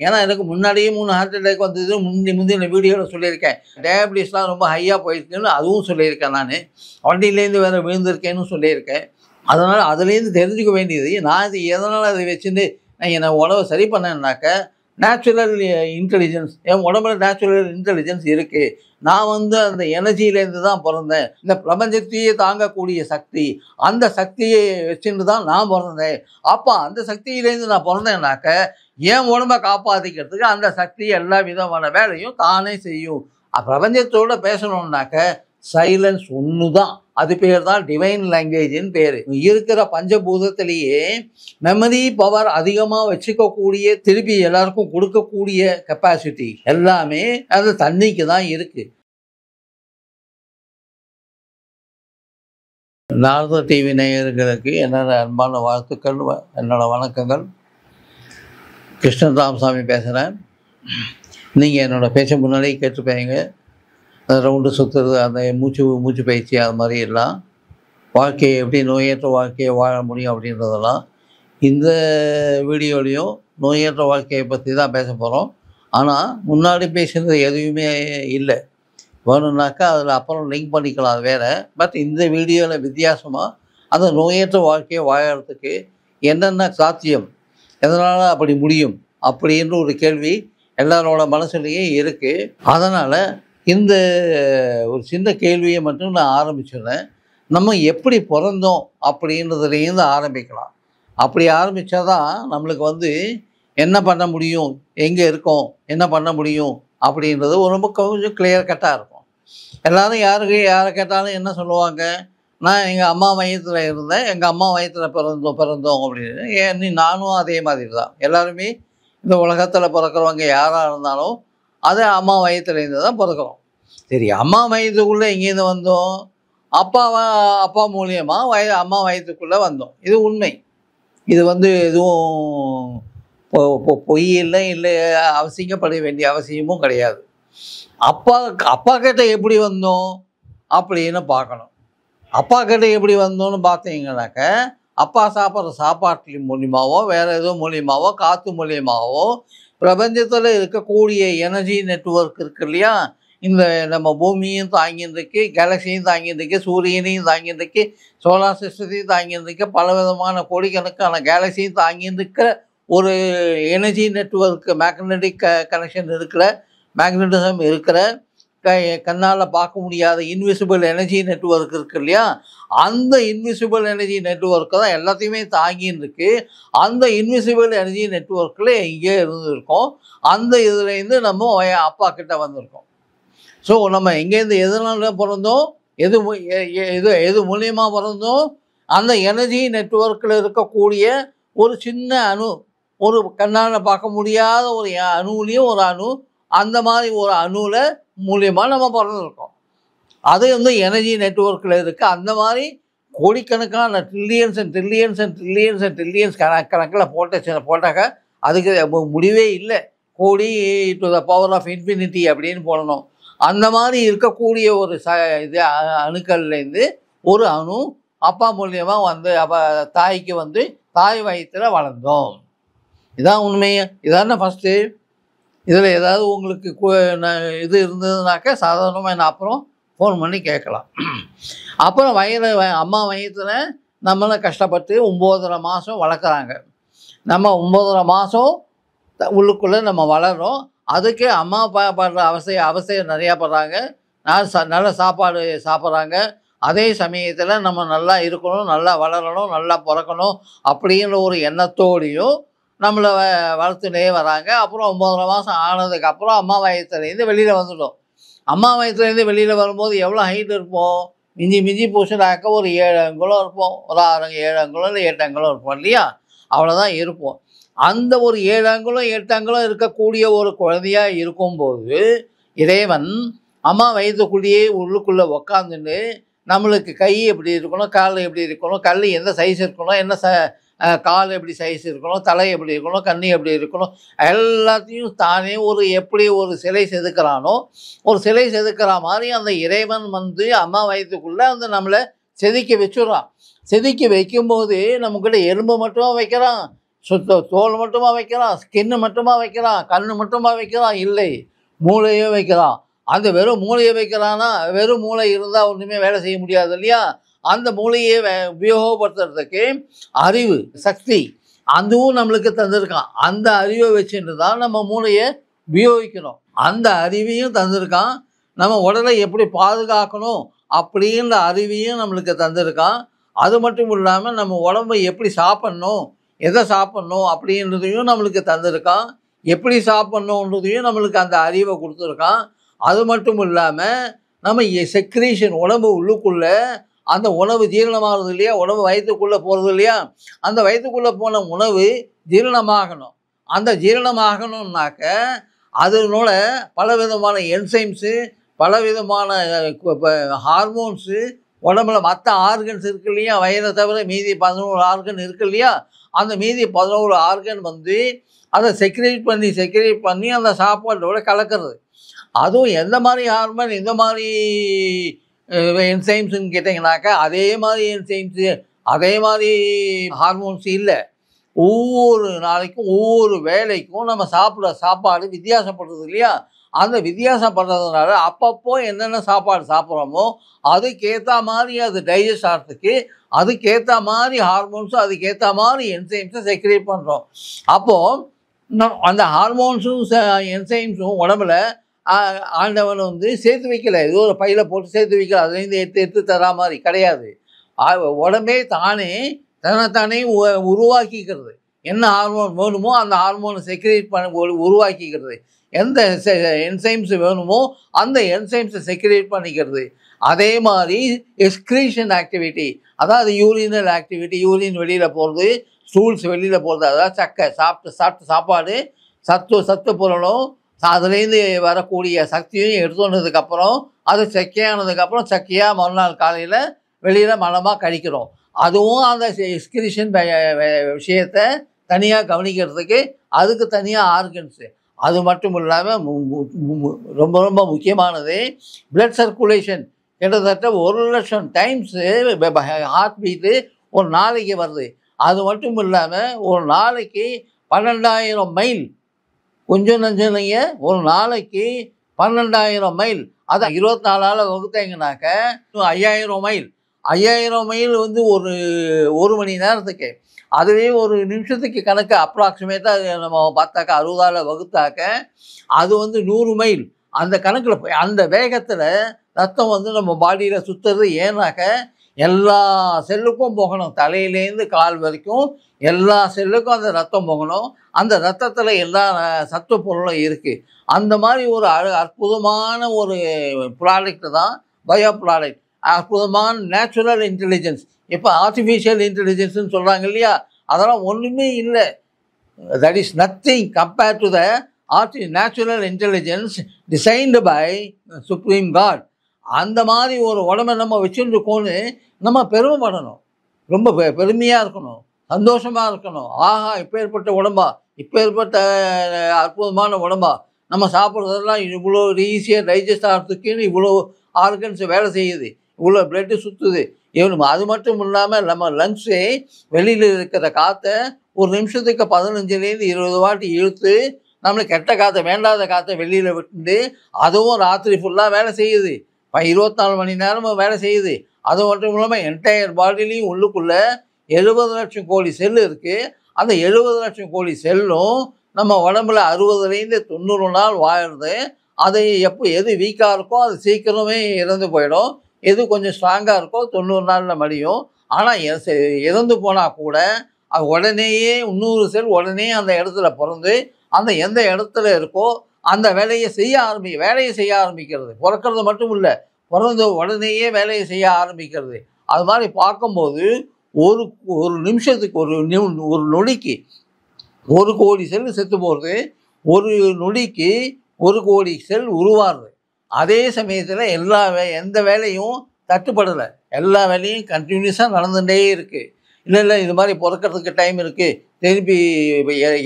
ஏன்னா எனக்கு முன்னாடியே 3 ஹார்ட் அட்டாக் வந்தது. முந்தின வீடியோவில் சொல்லியிருக்கேன். டயபிட்டிஸ்லாம் ரொம்ப ஹையாக போயிருக்குன்னு அதுவும் சொல்லியிருக்கேன். நான் வண்டியிலேருந்து வேறு விழுந்திருக்கேன்னு சொல்லியிருக்கேன். அதனால் அதுலேருந்து தெரிஞ்சுக்க வேண்டியது, நான் இது எதனால் அதை வச்சுட்டு நான் என் உடம்பை சரி பண்ணேன்னாக்க, நேச்சுரல் இன்டெலிஜென்ஸ், என் உடம்புல நேச்சுரல் இன்டெலிஜென்ஸ் இருக்குது. நான் அந்த எனர்ஜியிலேருந்து தான் பிறந்தேன். இந்த பிரபஞ்சத்தையே தாங்கக்கூடிய சக்தி, அந்த சக்தியை வச்சுட்டு தான் நான் பிறந்தேன். அப்போ அந்த சக்தியிலேருந்து நான் பிறந்தேன்னாக்க, என் உடம்பை காப்பாற்றிக்கிறதுக்கு அந்த சக்தி எல்லா விதமான வேலையும் தானே செய்யும். பிரபஞ்சத்தோடு பேசணுன்னாக்க சைலன்ஸ் ஒன்று தான். அது பேர் தான் டிவைன் லாங்குவேஜின்னு பேர். இருக்கிற பஞ்சபூதத்திலேயே மெமரி பவர் அதிகமாக வச்சுக்கக்கூடிய, திருப்பி எல்லாருக்கும் கொடுக்கக்கூடிய கெப்பாசிட்டி எல்லாமே அது தண்ணிக்கு தான் இருக்கு. நாரத டிவி நேயர்களுக்கு என்னோட அன்பான வாழ்த்துக்கள், என்னோட வணக்கங்கள். கிருஷ்ணன் ராமசாமி பேசுகிறேன். நீங்கள் என்னோடய பேச்ச முன்னாடியே கேட்டுப்பீங்க. ரவுண்டு சுற்றுறது, அந்த மூச்சு பயிற்சி, அது மாதிரி எல்லாம் வாழ்க்கையை எப்படி நோயற்ற வாழ்க்கையை வாழ முடியும் அப்படின்றதெல்லாம் இந்த வீடியோலையும் நோயற்ற வாழ்க்கையை பற்றி தான் பேச போகிறோம். ஆனால் முன்னாடி பேசுகிறது எதுவுமே இல்லை. வேணும்னாக்கா அதில் அப்புறம் லிங்க் பண்ணிக்கலாம், அது வேறு. பட் இந்த வீடியோவில் வித்தியாசமாக அந்த நோயற்ற வாழ்க்கையை வாழறதுக்கு என்னென்ன சாத்தியம், எதனால் அப்படி முடியும் அப்படின்ற ஒரு கேள்வி எல்லாரோட மனசுலேயே இருக்குது. அதனால் இந்த ஒரு சின்ன கேள்வியை மட்டும் நான் ஆரம்பிச்சிடுறேன். நம்ம எப்படி பிறந்தோம் அப்படின்றதுலேருந்து ஆரம்பிக்கலாம். அப்படி ஆரம்பித்தா தான் நம்மளுக்கு என்ன பண்ண முடியும், எங்கே இருக்கோம், என்ன பண்ண முடியும் அப்படின்றது ரொம்ப கொஞ்சம் கிளியர் கட்டாக இருக்கும். எல்லோரும் யாரை கேட்டாலும் என்ன சொல்லுவாங்க, நான் எங்கள் அம்மா வயிற்றில் இருந்தேன், எங்கள் அம்மா வயிற்றில் பிறந்தோம் அப்படின்னு. நானும் அதே மாதிரி தான். எல்லாருமே இந்த உலகத்தில் பிறக்கிறவங்க யாராக இருந்தாலும் அது அம்மா வயிற்றுலேருந்து தான் பிறக்கிறோம். சரி, அம்மா வயிற்றுக்குள்ளே எங்கேருந்து வந்தோம்? அப்பா மூலியமாக அம்மா வயிற்றுக்குள்ளே வந்தோம். இது உண்மை. இது எதுவும் பொய் இல்லை, அவசியப்பட வேண்டிய அவசியமும் கிடையாது. அப்பா கிட்ட எப்படி வந்தோம் அப்படின்னு பார்க்கணும். அப்பா கிட்ட எப்படி வந்தோன்னு பார்த்தீங்கன்னாக்க, அப்பா சாப்பிட்ற சாப்பாட்டு மூலியமாகவோ வேறு ஏதோ மூலியமாகவோ காற்று மூலியமாகவோ பிரபஞ்சத்தில் இருக்கக்கூடிய எனர்ஜி நெட்வொர்க் இருக்கு இல்லையா, இந்த நம்ம பூமியும் தாங்கியிருக்கு, கேலக்சியும் தாங்கியிருக்கு, சூரியனையும் தாங்கியிருக்கு, சோலார் சிஸ்டத்தையும் தாங்கியிருக்கு, பல விதமான கோடிக்கணக்கான கேலக்சியும் தாங்கியிருக்கிற ஒரு எனர்ஜி நெட்வொர்க், மேக்னெட்டிக் கனெக்ஷன் இருக்கிற, மேக்னட்டிசம் இருக்கிற, கண்ணால் பார்க்க முடியாத இன்விசிபிள் எனர்ஜி நெட்வொர்க் இருக்குது இல்லையா, அந்த இன்விசிபிள் எனர்ஜி நெட்வொர்க்கை தான் எல்லாத்தையுமே தாங்கின்னு இருக்கு. அந்த இன்விசிபிள் எனர்ஜி நெட்வொர்க்கில் எங்கேயோ இருந்திருக்கோம். அந்த இதுலேருந்து நம்ம அப்பா கிட்ட வந்திருக்கோம். ஸோ நம்ம எங்கேருந்து எதனால பிறந்தோம், எது மூலியமாக பிறந்தோம், அந்த எனர்ஜி நெட்வொர்க்கில் இருக்கக்கூடிய ஒரு சின்ன அணு, ஒரு கண்ணால் பார்க்க முடியாத ஒரு அணுவிலையும் ஒரு அணு, அந்த மாதிரி ஒரு அணுவில் மூலியமாக நம்ம பிறந்திருக்கோம். அது எனர்ஜி நெட்வொர்க்கில் இருக்குது. அந்த மாதிரி கோடிக்கணக்கான trillions and trillions and trillions and trillions கணக்கில் போட்டாக்க அதுக்கு முடிவே இல்லை. கோடி to the power of infinity அப்படின்னு போடணும். அந்த மாதிரி இருக்கக்கூடிய ஒரு இது அணுக்கள்லேருந்து ஒரு அணு அப்பா மூலியமாக தாய்க்கு தாய் வயிற்றில் வளர்ந்தோம். இதான் உண்மையே. இதான ஃபஸ்ட்டு. இதில் ஏதாவது உங்களுக்கு இது இருந்ததுனாக்கா சாதாரணமாக நான் அப்புறம் ஃபோன் பண்ணி கேட்கலாம். அப்புறம் அம்மா வயிற்றில் நம்மளை கஷ்டப்பட்டு 9.5 மாதம் வளர்க்குறாங்க. நம்ம 9.5 மாதம் உள்ளுக்குள்ளே நம்ம வளர்கிறோம். அதுக்கு அம்மா படுற அவசிய நிறையா படுறாங்க. நல்ல சாப்பாடு சாப்பிட்றாங்க. அதே சமயத்தில் நம்ம நல்லா இருக்கணும், நல்லா வளரணும், நல்லா பிறக்கணும் அப்படின்ற ஒரு எண்ணத்தோடையும் நம்மளை வளர்த்துனே வராங்க. அப்புறம் 9.5 மாதம் ஆனதுக்கப்புறம் அம்மா வயிற்றுலேருந்து வெளியில் வந்துட்டோம். அம்மா வயிற்றுலேருந்து வெளியில் வரும்போது எவ்வளோ ஹைட் இருப்போம்? மிஞ்சி போச்சுனாக்க ஒரு 7 அங்குலம் இருப்போம். ஒரு 7 அங்குலம் இல்லை 8 அங்குலம் இருப்போம் இல்லையா? அவ்வளோதான் இருப்போம். அந்த ஒரு 7 அங்குலம் 8 அங்குலம் இருக்கக்கூடிய ஒரு குழந்தையாக இருக்கும்போது இறைவன் அம்மா வயிற்றுக்குள்ளேயே உள்ளுக்குள்ளே உக்காந்துட்டு நம்மளுக்கு கை எப்படி இருக்கணும், கால் எப்படி இருக்கணும், கல் எந்த சைஸ் இருக்கணும், என்ன கால் எப்படி சைஸ் இருக்கணும், தலை எப்படி இருக்கணும், கண்ணி எப்படி இருக்கணும், எல்லாத்தையும் தானே எப்படி ஒரு சிலை செதுக்கிறானோ, ஒரு சிலை செதுக்கிற மாதிரி அந்த இறைவன் அம்மா வயிற்றுக்குள்ளே நம்மளை செதுக்கி வச்சுடுறான். செதுக்கி வைக்கும்போது நம்மக்கிட்ட எலும்பு மட்டும் வைக்கிறான், தோல் மட்டுமா வைக்கிறான், ஸ்கின்னு மட்டுமா வைக்கிறான், கண்ணு மட்டுமா வைக்கிறான்? இல்லை, மூளையே வைக்கிறான். அந்த வெறும் மூளையை வைக்கிறான்னா, வெறும் மூளை இருந்தால் ஒன்றுமே வேலை செய்ய முடியாது இல்லையா? அந்த மூளையை உபயோகப்படுத்துறதுக்கு அறிவு, சக்தி அதுவும் நம்மளுக்கு தந்திருக்கான். அந்த அறிவை வச்சுட்டு தான் நம்ம மூளையை உபயோகிக்கணும். அந்த அறிவையும் தந்திருக்கான். நம்ம உடலை எப்படி பாதுகாக்கணும் அப்படின்ற அறிவையும் நம்மளுக்கு தந்திருக்கான். அது மட்டும் இல்லாமல் நம்ம உடம்பை எப்படி சாப்பிட்ணும், எதை சாப்பிட்ணும் அப்படின்றதையும் நம்மளுக்கு தந்திருக்கான். எப்படி சாப்பிட்ணுன்றதையும் நம்மளுக்கு அந்த அறிவை கொடுத்துருக்கான். அது மட்டும் இல்லாமல் நம்ம செக்ரீஷன், உடம்பு உள்ளுக்குள்ளே அந்த உணவு ஜீரணமாகிறது இல்லையா, உணவு வயிற்றுக்குள்ளே போகிறது இல்லையா, அந்த வயிற்றுக்குள்ளே போன உணவு ஜீரணமாகணும். அந்த ஜீரணமாகணும்னாக்க அதனோட பலவிதமான என்சைம்ஸு, பலவிதமான ஹார்மோன்ஸு, உடம்புல மற்ற ஆர்கன்ஸ் இருக்கு இல்லையா, வயிறை தவிர மீதி 11 ஆர்கன் இருக்கு இல்லையா, அந்த மீதி 11 ஆர்கன் வந்து அதை செக்ரேட் பண்ணி அந்த சாப்பாட்டோட கலக்கிறது. அதுவும் எந்த மாதிரி ஹார்மோன், எந்த மாதிரி என்சைம்ஸுன்னு கேட்டிங்கனாக்கா, அதே மாதிரி என்சைம்ஸு, அதே மாதிரி ஹார்மோன்ஸ் இல்லை. ஒவ்வொரு நாளைக்கும் ஒவ்வொரு வேலைக்கும் நம்ம சாப்பிட்ற சாப்பாடு வித்தியாசப்படுறது இல்லையா, அந்த வித்தியாசப்படுறதுனால அப்பப்போ என்னென்ன சாப்பாடு சாப்பிட்றோமோ அதுக்கேற்ற மாதிரி அது டைஜஸ்ட் ஆகிறதுக்கு அதுக்கேற்ற மாதிரி ஹார்மோன்ஸும் அதுக்கேற்ற மாதிரி என்சைம்ஸும் செக்ரேட் பண்ணுறோம். அப்போது அந்த ஹார்மோன்ஸும் என்சைம்ஸும் உடம்புல ஆண்டவன் வந்து சேர்த்து வைக்கலை, ஏதோ ஒரு பையில் போட்டு சேர்த்து வைக்கல, அதுலேருந்து எடுத்து தரா மாதிரி கிடையாது. உடம்பே தானே தன்னைத்தானே உருவாக்கிக்கிறது. என்ன ஹார்மோன் வேணுமோ அந்த ஹார்மோனை செக்ரேட் பண்ண உருவாக்கிக்கிறது. எந்த என்சைம்ஸ் வேணுமோ அந்த என்சைம்ஸை செக்ரேட் பண்ணிக்கிறது. அதே மாதிரி எக்ஸ்க்ரீஷன் ஆக்டிவிட்டி, அதாவது யூரினல் ஆக்டிவிட்டி, யூரின் வெளியில் போகிறது, ஸ்டூல்ஸ் வெளியில் போகிறது, அதாவது சாப்பிட்ட சாப்பாடு சத்து பொருளும் அதுலேருந்து வரக்கூடிய சக்தியும் எடுத்து வந்ததுக்கப்புறம் அது செக்கையானதுக்கப்புறம் செக்கையாக மறுநாள் காலையில் வெளியில் மலமாக கழிக்கிறோம். அதுவும் அந்த எக்ஸ்கிரீஷன் விஷயத்தை தனியாக கவனிக்கிறதுக்கு அதுக்கு தனியாக ஆர்கன்ஸு. அது மட்டும் இல்லாமல் ரொம்ப ரொம்ப முக்கியமானது பிளட் சர்க்குலேஷன். கிட்டத்தட்ட 1,00,000 டைம்ஸு ஹார்ட் பீட்டு ஒரு நாளைக்கு வருது. அது மட்டும் இல்லாமல் ஒரு நாளைக்கு 12,000 மைல், கொஞ்சம் நஞ்சனைங்க, ஒரு நாளைக்கு 12,000 மைல், அதை 24 வகுத்தாங்கனாக்க 5,000 மைல். 5,000 மைல் வந்து ஒரு மணி நேரத்துக்கு, அதுவே ஒரு நிமிஷத்துக்கு கணக்கு அப்ராக்சிமேட்டாக நம்ம பார்த்தாக்கா 60 வகுத்தாக்க அது வந்து 100 மைல். அந்த கணக்கில் போய் அந்த வேகத்தில் ரத்தம் வந்து நம்ம பாடியில் சுற்றுறது. ஏன்னாக்க எல்லா செல்லுக்கும் போகணும், தலையிலேருந்து கால் வரைக்கும் எல்லா செல்லுக்கும் அந்த ரத்தம் போகணும். அந்த ரத்தத்தில் எல்லா சத்து பொருளும் இருக்குது. அந்த மாதிரி ஒரு அற்புதமான ஒரு ப்ராடக்ட் தான் பயோ ப்ராடக்ட். அற்புதமான நேச்சுரல் இன்டெலிஜென்ஸ். இப்போ ஆர்டிஃபிஷியல் இன்டெலிஜென்ஸ்னு சொல்கிறாங்க இல்லையா, அதெல்லாம் ஒன்றுமே இல்லை. That is nothing compared to the natural intelligence designed by supreme God. அந்த மாதிரி ஒரு உடம்பை நம்ம வச்சுருக்கோன்னு நம்ம பெருமைப்படணும், ரொம்ப பெருமையாக இருக்கணும், சந்தோஷமாக இருக்கணும். ஆஹா, இப்பேற்பட்ட உடம்பா, இப்பேற்பட்ட அற்புதமான உடம்பா, நம்ம சாப்பிட்றதெல்லாம் இவ்வளோ ஈஸியாக டைஜஸ்ட் ஆகிறதுக்குன்னு இவ்வளோ ஆர்கன்ஸ் வேலை செய்யுது, இவ்வளோ பிளட்டு சுற்றுது. அது மட்டும் இல்லாமல் நம்ம லங்ஸே வெளியில் இருக்கிற காற்றை ஒரு நிமிஷத்துக்கு 15லேருந்து 20 வாட்டி இழுத்து நம்மளுக்கு கெட்ட காற்றை, வேண்டாத காற்றை வெளியில் விட்டுட்டு அதுவும் ராத்திரி ஃபுல்லாக வேலை செய்யுது. 24 மணி நேரமும் வேலை செய்யுது. அது மட்டும் இல்லாமல் என்டையர் பாடிலையும் உள்ளுக்குள்ளே 70 லட்சம் கோடி செல் இருக்குது. அந்த 70 லட்சம் கோடி செல்லும் நம்ம உடம்புல 60லேருந்து 90 நாள் வாழுறது. அது எது வீக்காக இருக்கோ அது சீக்கிரமே இறந்து போயிடும், எது கொஞ்சம் ஸ்ட்ராங்காக இருக்கோ 90 நாளில் மடியும். ஆனால் இறந்து போனால் கூட அது உடனேயே 300 செல் உடனே அந்த இடத்துல பிறந்து அந்த எந்த இடத்துல இருக்கோ அந்த வேலையை செய்ய ஆரம்பிக்கிறது. பிறக்கிறது மட்டும் இல்லை, பிறந்த உடனேயே வேலையை செய்ய ஆரம்பிக்கிறது. அது மாதிரி பார்க்கும்போது ஒரு நிமிஷத்துக்கு ஒரு நொடிக்கு 1 கோடி செல் செத்து போகிறது, ஒரு நொடிக்கு 1 கோடி செல் உருவாருது. அதே சமயத்தில் எந்த வேலையும் தட்டுப்படலை, எல்லா வேலையும் கண்டினியூஸாக நடந்துகிட்டே இருக்குது. இல்லை இது மாதிரி பிறக்கிறதுக்கு டைம் இருக்குது, திருப்பி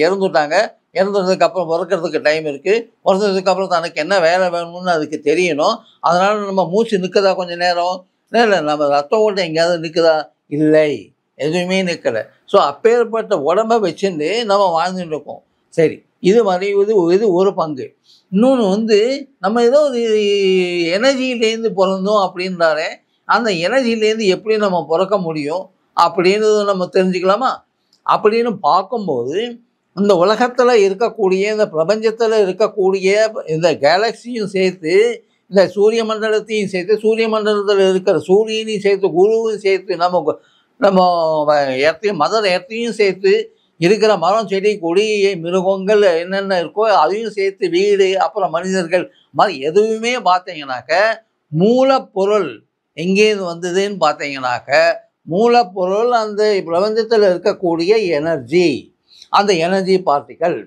இறந்துட்டாங்க, இறந்ததுக்கப்புறம் பிறக்கிறதுக்கு டைம் இருக்குது, பிறந்ததுக்கப்புறம் தனக்கு என்ன வேலை வேணும்னு அதுக்கு தெரியணும். அதனால் நம்ம மூச்சு நிற்குதா கொஞ்சம் நேரம், இல்லை நம்ம ரத்த ஓட்டம் எங்கேயாவது நிற்குதா, இல்லை, எதுவுமே நிற்கலை. ஸோ அப்பேற்பட்ட உடம்பை வச்சுட்டு நம்ம வாழ்ந்துட்டு இருக்கோம். சரி, இது மாதிரி இது ஒரு பங்கு. இன்னொன்று நம்ம ஏதோ ஒரு எனர்ஜியிலேருந்து பிறந்தோம் அப்படின்றாலே, அந்த எனர்ஜியிலேருந்து எப்படி நம்ம பிறக்க முடியும் அப்படின்றத நம்ம தெரிஞ்சுக்கலாமா? அப்படின்னு பார்க்கும்போது இந்த உலகத்தில் இருக்கக்கூடிய, இந்த பிரபஞ்சத்தில் இருக்கக்கூடிய இந்த கேலக்சியும் சேர்த்து, இந்த சூரிய மண்டலத்தையும் சேர்த்து, சூரிய மண்டலத்தில் இருக்கிற சூரியனையும் சேர்த்து, குருவையும் சேர்த்து, நம்ம எர்த்தையும் மதர் எர்த்தையும் சேர்த்து இருக்கிற மரம், செடி, கொடி, மிருகங்கள் என்னென்ன இருக்கோ அதையும் சேர்த்து, வீடு, அப்புறம் மனிதர்கள் மாதிரி எதுவுமே பார்த்தீங்கன்னாக்க மூலப்பொருள் எங்கேருந்து வந்ததுன்னு பார்த்தீங்கன்னாக்க மூலப்பொருள் அந்த பிரபஞ்சத்தில் இருக்கக்கூடிய எனர்ஜி, அந்த எனர்ஜி பார்ட்டிகள்.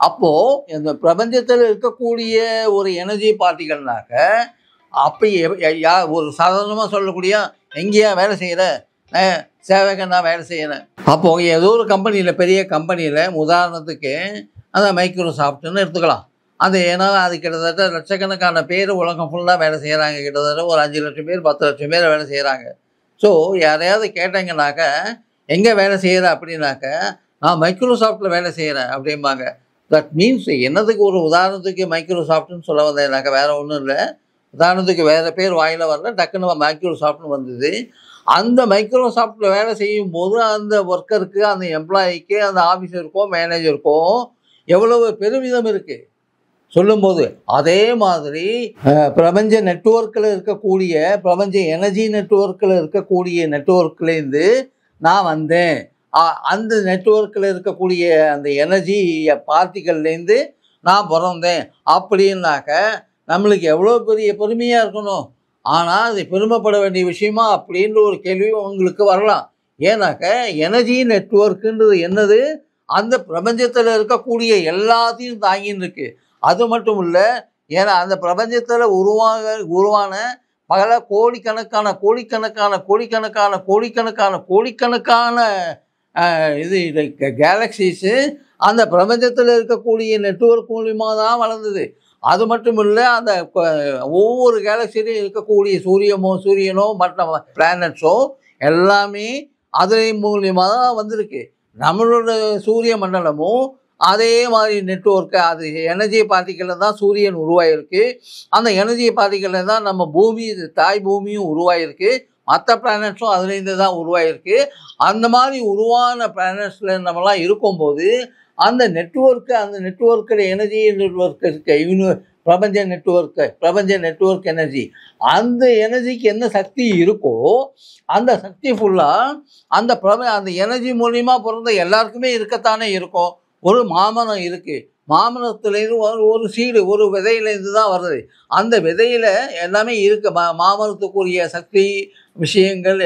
அப்போது இந்த பிரபஞ்சத்தில் இருக்கக்கூடிய ஒரு எனர்ஜி பார்ட்டிகள்னாக்க அப்போ ஒரு சாதாரணமாக சொல்லக்கூடிய எங்கேயா வேலை செய்கிற சேவகன் நான் வேலை செய்கிறேன். அப்போது ஏதோ ஒரு கம்பெனியில், பெரிய கம்பெனியில், உதாரணத்துக்கு அந்த மைக்ரோசாஃப்ட்னு எடுத்துக்கலாம். அது ஏன்னா அது கிட்டத்தட்ட லட்சக்கணக்கான பேர் உலகம் ஃபுல்லாக வேலை செய்கிறாங்க. கிட்டத்தட்ட ஒரு 5 லட்சம் பேர் 10 லட்சம் பேர் வேலை செய்கிறாங்க. ஸோ யாரையாவது கேட்டீங்கன்னாக்க எங்கே வேலை செய்கிற அப்படின்னாக்க நான் மைக்ரோசாஃப்ட்டில் வேலை செய்கிறேன் அப்படிம்பாங்க. தட் மீன்ஸ் என்னதுக்கு ஒரு உதாரணத்துக்கு மைக்ரோசாஃப்ட்னு சொல்ல வந்தேன்னாக்க வேறு ஒன்றும் இல்லை. உதாரணத்துக்கு வேறு பேர் வாயில் வரல, டக்குன்னு மைக்ரோசாஃப்ட்னு வந்தது. அந்த மைக்ரோசாஃப்ட்டில் வேலை செய்யும்போது அந்த ஒர்க்கருக்கு, அந்த எம்ப்ளாயிக்கு, அந்த ஆஃபீஸருக்கோ மேனேஜருக்கோ எவ்வளவு பெருமிதம் இருக்குது சொல்லும்போது. அதே மாதிரி பிரபஞ்ச நெட்வொர்க்கில் இருக்கக்கூடிய, பிரபஞ்ச எனர்ஜி நெட்வொர்க்கில் இருக்கக்கூடிய நெட்வொர்க்லேருந்து நான் வந்தேன், அந்த நெட்வொர்க்கில் இருக்கக்கூடிய அந்த எனர்ஜி பார்ட்டிகள்லேருந்து நான் பிறந்தேன் அப்படின்னாக்க நம்மளுக்கு எவ்வளோ பெரிய பெருமையாக இருக்கணும். ஆனால் அது பெருமைப்பட வேண்டிய விஷயமா அப்படின்ற ஒரு கேள்வி உங்களுக்கு வரலாம். ஏன்னாக்க எனர்ஜி நெட்வொர்க்குன்றது என்னது? அந்த பிரபஞ்சத்தில் இருக்கக்கூடிய எல்லாத்தையும் தாங்கின்னு இருக்கு. அது மட்டும் இல்லை, ஏன்னா அந்த பிரபஞ்சத்தில் உருவான பல கோடிக்கணக்கான கோடிக்கணக்கான கோடிக்கணக்கான கோடிக்கணக்கான கோடிக்கணக்கான இது கேலக்சிஸு அந்த பிரபஞ்சத்தில் இருக்கக்கூடிய நெட்வொர்க் மூலியமாக தான் வளர்ந்தது. அது மட்டும் இல்லை, அந்த ஒவ்வொரு கேலக்சிலையும் இருக்கக்கூடிய சூரியனோ மற்ற பிளானட்ஸோ எல்லாமே அதன் மூலியமாக தான் வந்திருக்கு. நம்மளோட சூரிய மண்டலமும் அதே மாதிரி நெட்வொர்க்கு, அது எனர்ஜி பார்ட்டிகளில் தான் சூரியன் உருவாயிருக்கு. அந்த எனர்ஜி பார்ட்டிகளில் தான் நம்ம பூமி, தாய் பூமியும் உருவாயிருக்கு. மற்ற பிளானட்ஸும் அதுலேருந்து தான் உருவாயிருக்கு. அந்த மாதிரி உருவான பிளானட்ஸில் நம்மலாம் இருக்கும்போது அந்த நெட்வொர்க்கில் எனர்ஜி நெட்வொர்க் இருக்கு, பிரபஞ்ச நெட்வொர்க் எனர்ஜி. அந்த எனர்ஜிக்கு என்ன சக்தி இருக்கோ அந்த சக்தி ஃபுல்லாக அந்த எனர்ஜி மூலிமா பிறந்த எல்லாருக்குமே இருக்கத்தானே இருக்கும். ஒரு மாமரம் இருக்குது, மாமரத்துலேருந்து ஒரு சீடு, ஒரு விதையிலேருந்து தான் வருது. அந்த விதையில் எல்லாமே இருக்குது. மாமரத்துக்குரிய சக்தி, விஷயங்கள்,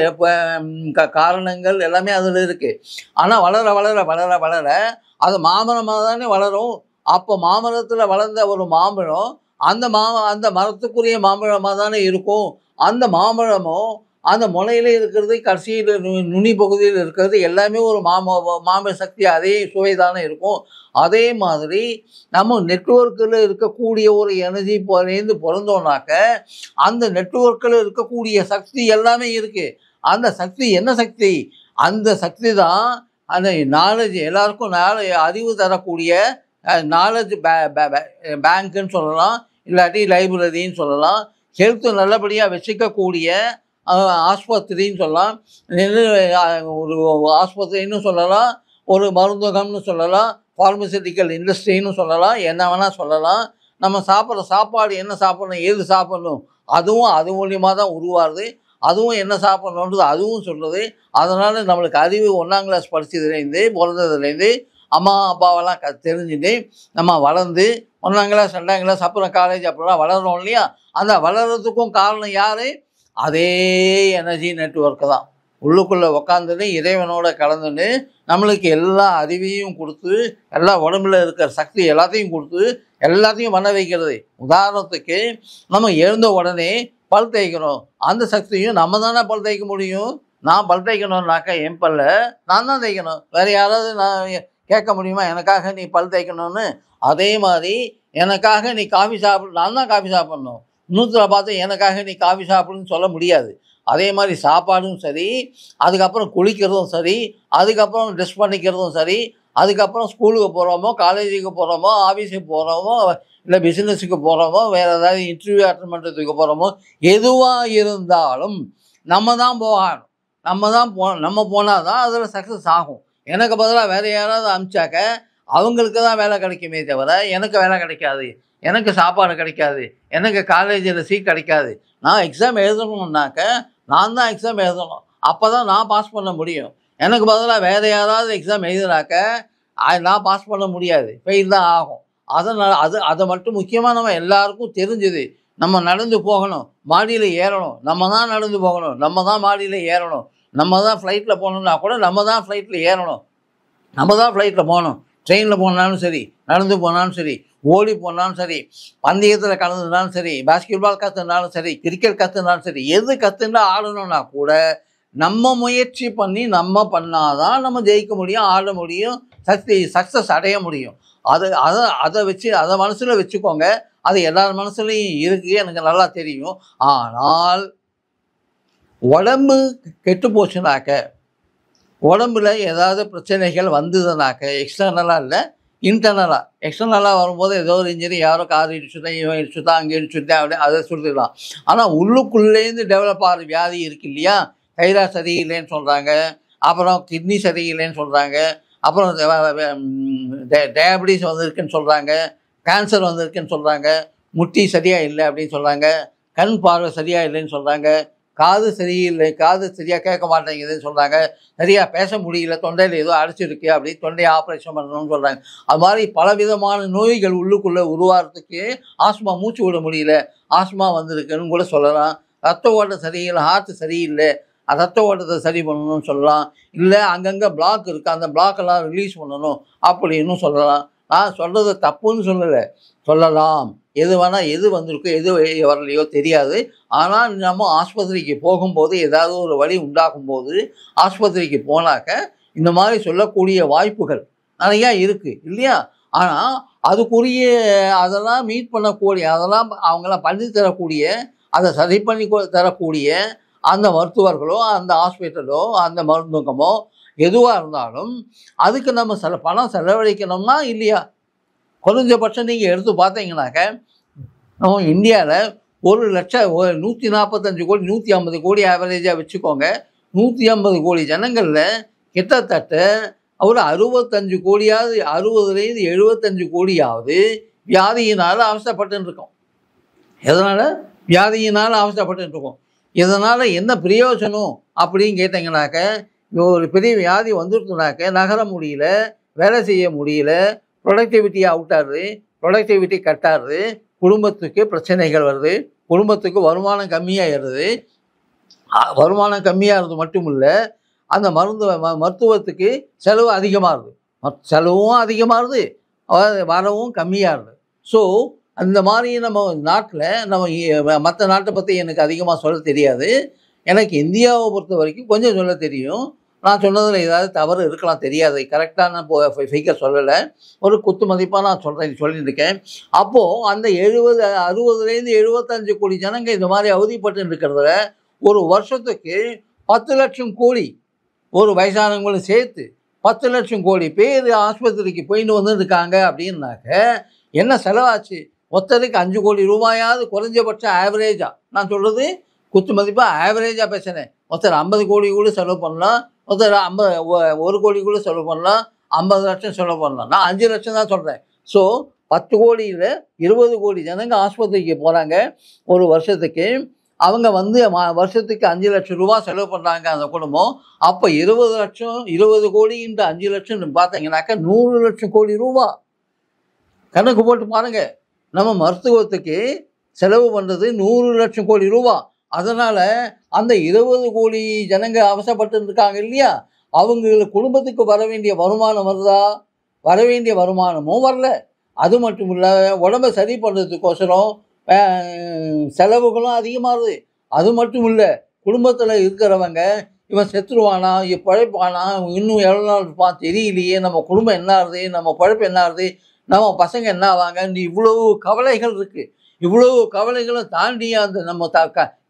காரணங்கள் எல்லாமே அதில் இருக்குது. ஆனால் வளர வளர வளர வளர அது மாமரமாக தானே வளரும். அப்போ மாமரத்தில் வளர்ந்த ஒரு மாம்பழம் அந்த மரத்துக்குரிய மாம்பழமாக தானே இருக்கும். அந்த மாம்பழமும் அந்த முனையில் இருக்கிறது, கடைசியில் நுனி பகுதியில் இருக்கிறது எல்லாமே ஒரு மாம்பழ சக்தி, அதே சுவை தானே இருக்கும். அதே மாதிரி நம்ம நெட்வொர்க்கில் இருக்கக்கூடிய ஒரு எனர்ஜி போலேருந்து பிறந்தோம்னாக்க அந்த நெட்வொர்க்கில் இருக்கக்கூடிய சக்தி எல்லாமே இருக்குது. அந்த சக்தி என்ன சக்தி? அந்த சக்தி தான் அந்த நாலேஜ், எல்லாருக்கும் அறிவு தரக்கூடிய நாலேஜ் பேங்க்குன்னு சொல்லலாம், இல்லாட்டி லைப்ரரின்னு சொல்லலாம், ஹெல்த்து நல்லபடியாக வச்சுக்கக்கூடிய ஆஸ்பத்திரின்னு சொல்லலாம், ஒரு ஆஸ்பத்திரின்னு சொல்லலாம், ஒரு மருந்தகம்னு சொல்லலாம், ஃபார்மசூட்டிக்கல் இண்டஸ்ட்ரின்னு சொல்லலாம், என்ன வேணால் சொல்லலாம். நம்ம சாப்பிட்ற சாப்பாடு என்ன சாப்பிட்ணும், ஏது சாப்பிட்ணும், அதுவும் அது மூலியமாக தான் உருவாகுது. அதுவும் என்ன சாப்பிட்ணுன்றது அதுவும் சொல்கிறது. அதனால் நம்மளுக்கு அறிவு 1ஆம் கிளாஸ் படித்ததுலேருந்து, பிறந்ததுலேருந்து அம்மா அப்பாவெல்லாம் தெரிஞ்சுட்டு நம்ம வளர்ந்து 1ஆம் கிளாஸ் 2ஆம் கிளாஸ் அப்புறம் காலேஜ் அப்படிலாம் வளர்கிறோம் இல்லையா? அந்த வளர்கிறதுக்கும் காரணம் யார்? அதே எனர்ஜி நெட்வொர்க்கு தான். உள்ளுக்குள்ளே உக்காந்துன்னு இறைவனோட கலந்துன்னு நம்மளுக்கு எல்லா அறிவையும் கொடுத்து, எல்லா உடம்புல இருக்கிற சக்தி எல்லாத்தையும் கொடுத்து எல்லாத்தையும் பண்ண வைக்கிறது. உதாரணத்துக்கு நம்ம எழுந்த உடனே பல் தேய்க்கணும், அந்த சக்தியும் நம்ம தானே பல் தேய்க்க முடியும். நான் பல் தேய்க்கணும்னாக்கா என் பல்ல நான் தான் தேய்க்கணும், வேறு யாராவது நான் கேட்க முடியுமா எனக்காக நீ பல் தேய்க்கணும்னு? அதே மாதிரி எனக்காக நீ காஃபி சாப்பிட, நான் தான் காஃபி சாப்பிட்ணும். இன்னொருத்தரை பார்த்து எனக்காக நீ காஃபி சாப்பிடுன்னு சொல்ல முடியாது. அதே மாதிரி சாப்பாடும் சரி, அதுக்கப்புறம் குளிக்கிறதும் சரி, அதுக்கப்புறம் ட்ரெஸ் பண்ணிக்கிறதும் சரி, அதுக்கப்புறம் ஸ்கூலுக்கு போகிறோமோ, காலேஜுக்கு போகிறோமோ, ஆஃபீஸுக்கு போகிறோமோ, இல்லை பிஸ்னஸுக்கு போகிறோமோ, வேறு ஏதாவது இன்டர்வியூ அட்டன் பண்ணுறதுக்கு போகிறோமோ, எதுவாக இருந்தாலும் நம்ம தான் போகணும். நம்ம போனால் தான் அதில் சக்ஸஸ் ஆகும். எனக்கு பதிலாக வேறு யாராவது அனுப்பிச்சாக்க அவங்களுக்கு தான் வேலை கிடைக்குமே தவிர எனக்கு வேலை கிடைக்காது, எனக்கு சாப்பாடு கிடைக்காது, எனக்கு காலேஜில் சீட் கிடைக்காது. நான் எக்ஸாம் எழுதணுன்னாக்க நான் தான் எக்ஸாம் எழுதணும். அப்போ தான் நான் பாஸ் பண்ண முடியும். எனக்கு பதிலாக வேறு யாராவது எக்ஸாம் எழுதினாக்க நான் பாஸ் பண்ண முடியாது, ஃபெயில் தான் ஆகும். அதனால் அதை மட்டும் முக்கியமாக நம்ம எல்லாருக்கும் தெரிஞ்சுது. நம்ம நடந்து போகணும், மாடியில் ஏறணும், நம்ம தான் நடந்து போகணும், நம்ம தான் மாடியில் ஏறணும். நம்ம தான் ஃப்ளைட்டில் போகணுன்னா கூட நம்ம தான் ஃப்ளைட்டில் ஏறணும், நம்ம தான் ஃப்ளைட்டில் போகணும். ட்ரெயினில் போனாலும் சரி, நடந்து போனாலும் சரி, ஓடி போனாலும் சரி, பந்தயத்தில் கலந்துனாலும் சரி, பாஸ்கெட்பால் கற்றுனாலும் சரி, கிரிக்கெட் கற்றுனாலும் சரி, எது கற்றுன்னா ஆடணும்னா கூட நம்ம முயற்சி பண்ணி நம்ம பண்ணாதான் நம்ம ஜெயிக்க முடியும், ஆட முடியும், சக்ஸஸ் அடைய முடியும். அதை மனசில் வச்சுக்கோங்க. அது எல்லார் மனசுலையும் இருக்கு, எனக்கு நல்லா தெரியும். ஆனால் உடம்பு கெட்டு போச்சுனாக்க, உடம்புல ஏதாவது பிரச்சனைகள் வந்ததுனாக்க, எக்ஸ்டர்னலாக இல்லை இன்டர்னலாக, எக்ஸ்டர்னலாக வரும்போது ஏதோ ஒரு இன்ஜுரி, யாரோ கார் இடிச்சுட்டேன், இவன் இடிச்சுட்டான், அங்கே இடிச்சுட்டேன், அப்படி அதை சொல்லிடலாம். ஆனால் உள்ளுக்குள்ளேருந்து டெவலப் ஆகிற வியாதி இருக்கு இல்லையா, தைராய்டு சரியில்லைன்னு சொல்கிறாங்க, அப்புறம் கிட்னி சரியில்லைன்னு சொல்கிறாங்க, அப்புறம் டயபிட்டிஸ் வந்திருக்குன்னு சொல்கிறாங்க, கேன்சர் வந்திருக்குன்னு சொல்கிறாங்க, முட்டி சரியாக இல்லை அப்படின்னு சொல்கிறாங்க, கண் பார்வை சரியாக இல்லைன்னு சொல்கிறாங்க, காது சரியில்லை, காது சரியாக கேட்க மாட்டேங்குதுன்னு சொல்கிறாங்க, சரியாக பேச முடியல, தொண்டையில் ஏதோ அடைச்சிருக்கு, அப்படி தொண்டையை ஆப்ரேஷன் பண்ணணும்னு சொல்கிறாங்க. அது மாதிரி பலவிதமான நோய்கள் உள்ளுக்குள்ளே உருவாகிறதுக்கு, ஆஸ்மா மூச்சு விட முடியல, ஆஸ்மா வந்திருக்குன்னு கூட சொல்லலாம். ரத்த ஓட்டம் சரியில்லை, ஹார்ட் சரியில்லை, ரத்த ஓட்டத்தை சரி பண்ணணும்னு சொல்லலாம். இல்லை அங்கங்கே பிளாக் இருக்குது, அந்த பிளாக்கெல்லாம் ரிலீஸ் பண்ணணும் அப்படின்னு சொல்லலாம். நான் சொல்கிறது தப்புன்னு சொல்லலாம். எது வேணால், எது வந்திருக்கோ எது வரலையோ தெரியாது. ஆனால் நம்ம ஆஸ்பத்திரிக்கு போகும்போது ஏதாவது ஒரு வழி உண்டாகும்போது ஆஸ்பத்திரிக்கு போனாக்க இந்த மாதிரி சொல்லக்கூடிய வாய்ப்புகள் நிறையா இருக்குது இல்லையா. ஆனால் அதுக்குரிய அதெல்லாம் மீட் பண்ணக்கூடிய, அதெல்லாம் அவங்களாம் பண்ணி தரக்கூடிய, அதை சரி பண்ணி தரக்கூடிய அந்த மருத்துவர்களோ, அந்த ஹாஸ்பிட்டலோ, அந்த மருந்துகமோ எதுவாக இருந்தாலும் அதுக்கு நம்ம பணம் செலவழிக்கணும்னா இல்லையா. குறைஞ்சபட்சம் நீங்கள் எடுத்து பார்த்தீங்கன்னாக்க நம்ம இந்தியாவில் 1,145 கோடி 150 கோடி ஆவரேஜாக வச்சுக்கோங்க. 150 கோடி ஜனங்களில் கிட்டத்தட்ட ஒரு 65 கோடியாவது, 60லேருந்து 75 கோடியாவது வியாதியினால் அவசரப்பட்டு இருக்கோம். எதனால்? வியாதியினால் அவசரப்பட்டு இருக்கோம். இதனால் என்ன பிரயோஜனம் அப்படின்னு கேட்டிங்கனாக்க, ஒரு பெரிய வியாதி வந்துருச்சுனாக்க நகர முடியல, வேலை செய்ய முடியல, ப்ரொடக்டிவிட்டி அவுட் ஆகுது, ப்ரொடக்டிவிட்டி கட் ஆகுது, குடும்பத்துக்கு பிரச்சனைகள் வருது, குடும்பத்துக்கு வருமானம் கம்மியாகிடுது. வருமானம் கம்மியாகிறது மட்டும் இல்லை, அந்த மருத்துவத்துக்கு செலவு அதிகமாகுது, செலவும் அதிகமாகுது, வரவும் கம்மியாகுது. ஸோ அந்த மாதிரி நம்ம நாட்டில், நம்ம மற்ற நாட்டை பற்றி எனக்கு அதிகமாக சொல்ல தெரியாது. எனக்கு இந்தியாவை பொறுத்த வரைக்கும் கொஞ்சம் சொல்ல தெரியும். நான் சொன்னதில் ஏதாவது தவறு இருக்கலாம், தெரியாது, கரெக்டான ஃபிகர் சொல்லலை, ஒரு குத்து மதிப்பாக நான் சொல்லியிருக்கேன். அப்போது அந்த 60லேருந்து 75 கோடி ஜனங்க இந்த மாதிரி அவதிப்பட்டு இருக்கிறதுல ஒரு வருஷத்துக்கு 10 லட்சம் கோடி, ஒரு வயசானவங்களும் சேர்த்து 10 லட்சம் கோடி பேர் ஆஸ்பத்திரிக்கு போயிட்டு வந்துருக்காங்க அப்படின்னாக்க என்ன செலவாச்சு? ஒருத்தருக்கு 5 கோடி ரூபாயாவது குறைஞ்சபட்சம் ஆவரேஜாக, நான் சொல்கிறது குத்து மதிப்பாக ஆவரேஜாக பேசுகிறேன். ஒருத்தர் 50 கோடி கூட செலவு பண்ணலாம், ஒருத்தர் 1 கோடி கூட செலவு பண்ணலாம், 50 லட்சம் செலவு பண்ணலாம். நான் 5 லட்சம் தான் சொல்கிறேன். ஸோ 10 கோடியில் 20 கோடி ஜனங்க ஆஸ்பத்திரிக்கு போகிறாங்க ஒரு வருஷத்துக்கு. அவங்க வருஷத்துக்கு 5 லட்சம் ரூபா செலவு பண்ணுறாங்க அந்த குடும்பம். அப்போ 20 லட்சம், 20 கோடி இந்த 5 லட்சம் பார்த்தீங்கன்னாக்கா 100 லட்சம் கோடி ரூபா. கணக்கு போட்டு பாருங்கள், நம்ம மருத்துவத்துக்கு செலவு பண்ணுறது 100 லட்சம் கோடி ரூபா. அதனால் அந்த 20 கோடி ஜனங்க அவசரப்பட்டு இருக்காங்க இல்லையா, அவங்க குடும்பத்துக்கு வர வேண்டிய வருமானம் வருதா? வர வேண்டிய வருமானமும் வரல. அது மட்டும் இல்லை, உடம்பை சரி பண்ணுறதுக்கோசரம் செலவுகளும் அதிகமாகுது. அது மட்டும் இல்லை, குடும்பத்தில் இருக்கிறவங்க இவன் செத்துருவானா, பழைப்பானா, இன்னும் எவ்வளோ நாள் இருப்பான் தெரியலையே, நம்ம குடும்பம் என்ன ஆகுது, நம்ம பழைப்பு என்ன ஆகுது, நம்ம பசங்க என்ன ஆவாங்க, இவ்வளவு கவலைகள் இருக்குது. இவ்வளோ கவலைகளும் தாண்டி அந்த நம்ம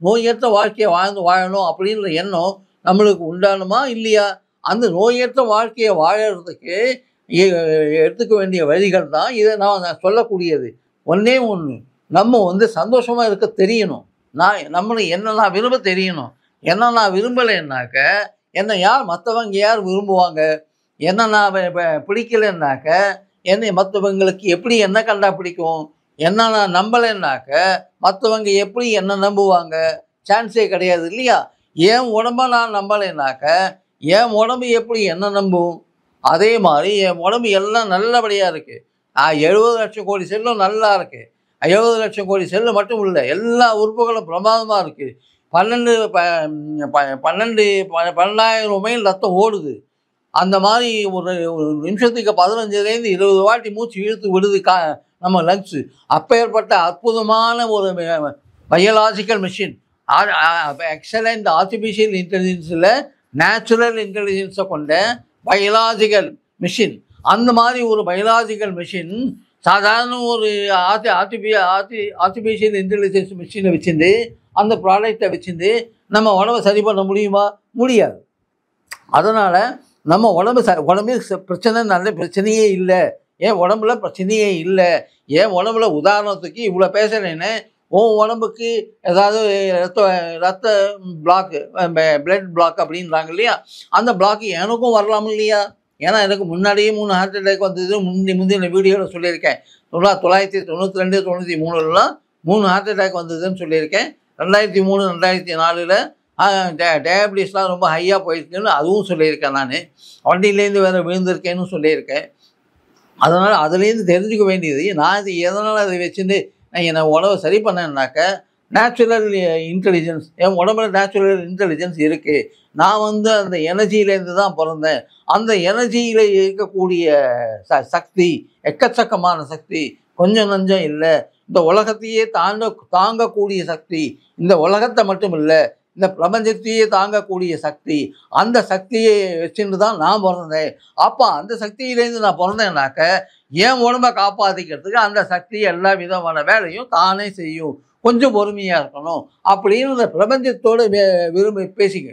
நோயற்ற வாழ்க்கையை வாழணும் அப்படின்ற எண்ணம் நம்மளுக்கு உண்டானுமா இல்லையா? அந்த நோயற்ற வாழ்க்கையை வாழறதுக்கு எடுத்துக்க வேண்டிய வழிகள் தான் இதை நான் சொல்லக்கூடியது. ஒன்றே ஒன்று, நம்ம சந்தோஷமாக இருக்க தெரியணும். நம்மளுக்கு என்ன நான் விரும்ப தெரியணும். என்ன நான் விரும்பலைன்னாக்க மற்றவங்க யார் விரும்புவாங்க? என்ன நான் பிடிக்கலைன்னாக்க என்னை மற்றவங்களுக்கு எப்படி என்ன கண்டா பிடிக்கும்? என்ன நான் நம்பலைன்னாக்க மற்றவங்க எப்படி என்ன நம்புவாங்க? சான்ஸே கிடையாது இல்லையா? என் உடம்ப நான் நம்பலைன்னாக்க என் உடம்பு எப்படி என்ன நம்பும்? அதே மாதிரி என் உடம்பு எல்லாம் நல்லபடியாக இருக்குது. 70 லட்சம் கோடி செல்லும் நல்லா இருக்குது. 70 லட்சம் கோடி செல்லு மட்டும் இல்லை, எல்லா உறுப்புகளும் பிரமாதமாக இருக்குது. 12,000 மைல் ரத்தம் ஓடுது. அந்த மாதிரி ஒரு நிமிஷத்துக்கு 15லேருந்து 20 வாட்டி மூச்சு இழுத்து விடுது நம்ம லங்ஸு. அப்பேற்பட்ட அற்புதமான ஒரு பயாலாஜிக்கல் மிஷின். எக்ஸலண்ட் ஆர்டிஃபிஷியல் இன்டெலிஜென்ஸில் நேச்சுரல் இன்டெலிஜென்ஸை கொண்ட பயாலாஜிக்கல் மிஷின். அந்த மாதிரி ஒரு பயாலாஜிக்கல் மிஷின் சாதாரண ஒரு ஆர்டிஃபிஷியல் இன்டெலிஜென்ஸ் மிஷினை வச்சுருந்து அந்த ப்ராடக்டை வச்சுருந்து நம்ம உடம்பை சரி பண்ண முடியுமா? முடியாது. அதனால் நம்ம உடம்பு நல்ல பிரச்சனையே இல்லை. ஏன் உடம்புல பிரச்சனையே இல்லை. ஏன் உடம்புல உதாரணத்துக்கு இவ்வளோ பேசுகிறேன்னு உடம்புக்கு ஏதாவது ரத்த பிளாக்கு, பிளட் பிளாக் அப்படின்றாங்க இல்லையா? அந்த பிளாக்கு எனக்கும் வரலாம் இல்லையா? ஏன்னா எனக்கு முன்னாடியே 3 ஹார்ட் அட்டாக் வந்தது. முந்தின வீடியோவில் சொல்லியிருக்கேன். 1992, 93 3 ஹார்ட் அட்டாக் வந்ததுன்னு சொல்லியிருக்கேன். 2003, 2004 டயபிட்டிஸ்லாம் ரொம்ப ஹையாக போயிருக்குன்னு அதுவும் சொல்லியிருக்கேன். நான் வண்டியிலேருந்து வேறு விழுந்திருக்கேன்னு சொல்லியிருக்கேன். அதனால் அதுலேருந்து தெரிஞ்சுக்க வேண்டியது, நான் இது எதனால் அதை வச்சுட்டு நான் என்னை உடம்பை சரி பண்ணேன்னாக்க நேச்சுரல் இன்டெலிஜென்ஸ், என் உடம்புல நேச்சுரல் இன்டெலிஜென்ஸ் இருக்குது. நான் அந்த எனர்ஜியிலேருந்து தான் பிறந்தேன். அந்த எனர்ஜியில் இருக்கக்கூடிய சக்தி எக்கச்சக்கமான சக்தி, கொஞ்சம் நஞ்சம் இல்லை. இந்த உலகத்தையே தாங்கக்கூடிய சக்தி, இந்த உலகத்தை மட்டும் இல்லை இந்த பிரபஞ்சத்தையே தாங்கக்கூடிய சக்தி, அந்த சக்தியை வச்சுட்டு தான் நான் பிறந்தேன். அப்போ அந்த சக்தியிலேருந்து நான் பிறந்தேன்னாக்க என் உடம்பை காப்பாற்றிக்கிறதுக்கு அந்த சக்தி எல்லா விதமான வேலையும் தானே செய்யும். கொஞ்சம் பொறுமையாக இருக்கணும் அப்படின்னு இந்த பிரபஞ்சத்தோடு விரும்பி பேசிங்க.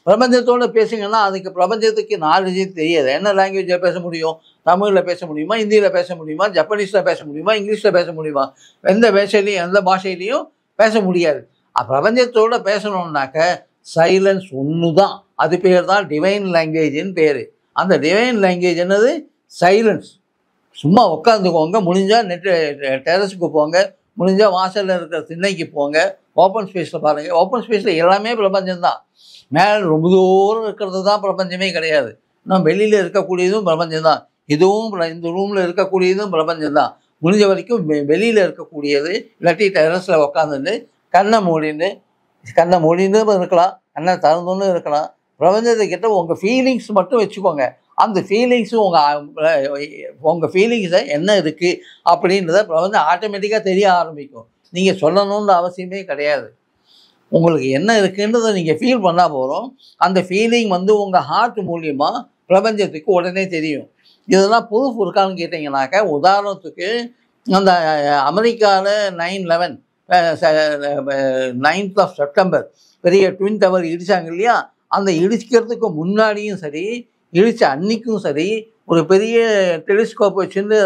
பிரபஞ்சத்தோடு பேசிங்கன்னா அதுக்கு பிரபஞ்சத்துக்கு நாலேஜே தெரியாது. என்ன லாங்குவேஜில் பேச முடியும்? தமிழில் பேச முடியுமா? ஹிந்தியில் பேச முடியுமா? ஜப்பனீஸில் பேச முடியுமா? இங்கிலீஷில் பேச முடியுமா? எந்த பாஷையிலையும் பேச முடியாது. பிரபஞ்சத்தோடு பேசணுன்னாக்க சைலன்ஸ் ஒன்று தான். அது பேர் தான் டிவைன் லாங்குவேஜின்னு பேர். அந்த டிவைன் லாங்குவேஜ் என்னது? சைலன்ஸ். சும்மா உட்காந்துக்கோங்க. முடிஞ்சால் டெரஸுக்கு போங்க, முடிஞ்சால் வாசலில் இருக்கிற திண்ணைக்கு போங்க, ஓப்பன் ஸ்பேஸில் பாருங்கள். ஓப்பன் ஸ்பேஸில் எல்லாமே பிரபஞ்சம்தான். மேலே ரொம்ப தூரம் இருக்கிறது தான் பிரபஞ்சமே கிடையாது. நம்ம வெளியில் இருக்கக்கூடியதும் பிரபஞ்சம்தான். இதுவும் இந்த ரூமில் இருக்கக்கூடியதும் பிரபஞ்சம்தான். முடிஞ்ச வரைக்கும் வெளியில் இருக்கக்கூடியது, இல்லாட்டி டெரஸில் உட்காந்துட்டு கண்ணை மூடின்னு இருக்கலாம், கண்ணை திறந்துன்னு இருக்கலாம். பிரபஞ்சத்துக்கிட்ட உங்கள் ஃபீலிங்ஸ் மட்டும் வச்சுக்கோங்க. அந்த ஃபீலிங்ஸும் உங்கள் ஃபீலிங்ஸை என்ன இருக்குது அப்படின்றத பிரபஞ்சம் ஆட்டோமேட்டிக்காக தெரிய ஆரம்பிக்கும். நீங்கள் சொல்லணுன்ற அவசியமே கிடையாது. உங்களுக்கு என்ன இருக்குன்றதை நீங்கள் ஃபீல் பண்ணால் போகிறோம். அந்த ஃபீலிங் உங்கள் ஹார்ட் மூலியமாக பிரபஞ்சத்துக்கு உடனே தெரியும். இதெல்லாம் ப்ரூஃப் இருக்கான்னு கேட்டிங்கனாக்கா, உதாரணத்துக்கு அந்த அமெரிக்காவில் 9/11 செப்டம்பர் பெரிய ட்வின் டவர் இடித்தாங்க இல்லையா? அந்த இடிக்கிறதுக்கு முன்னாடியும் சரி, இடித்த அன்னைக்கும் சரி, ஒரு பெரிய டெலிஸ்கோப் வச்சுருந்து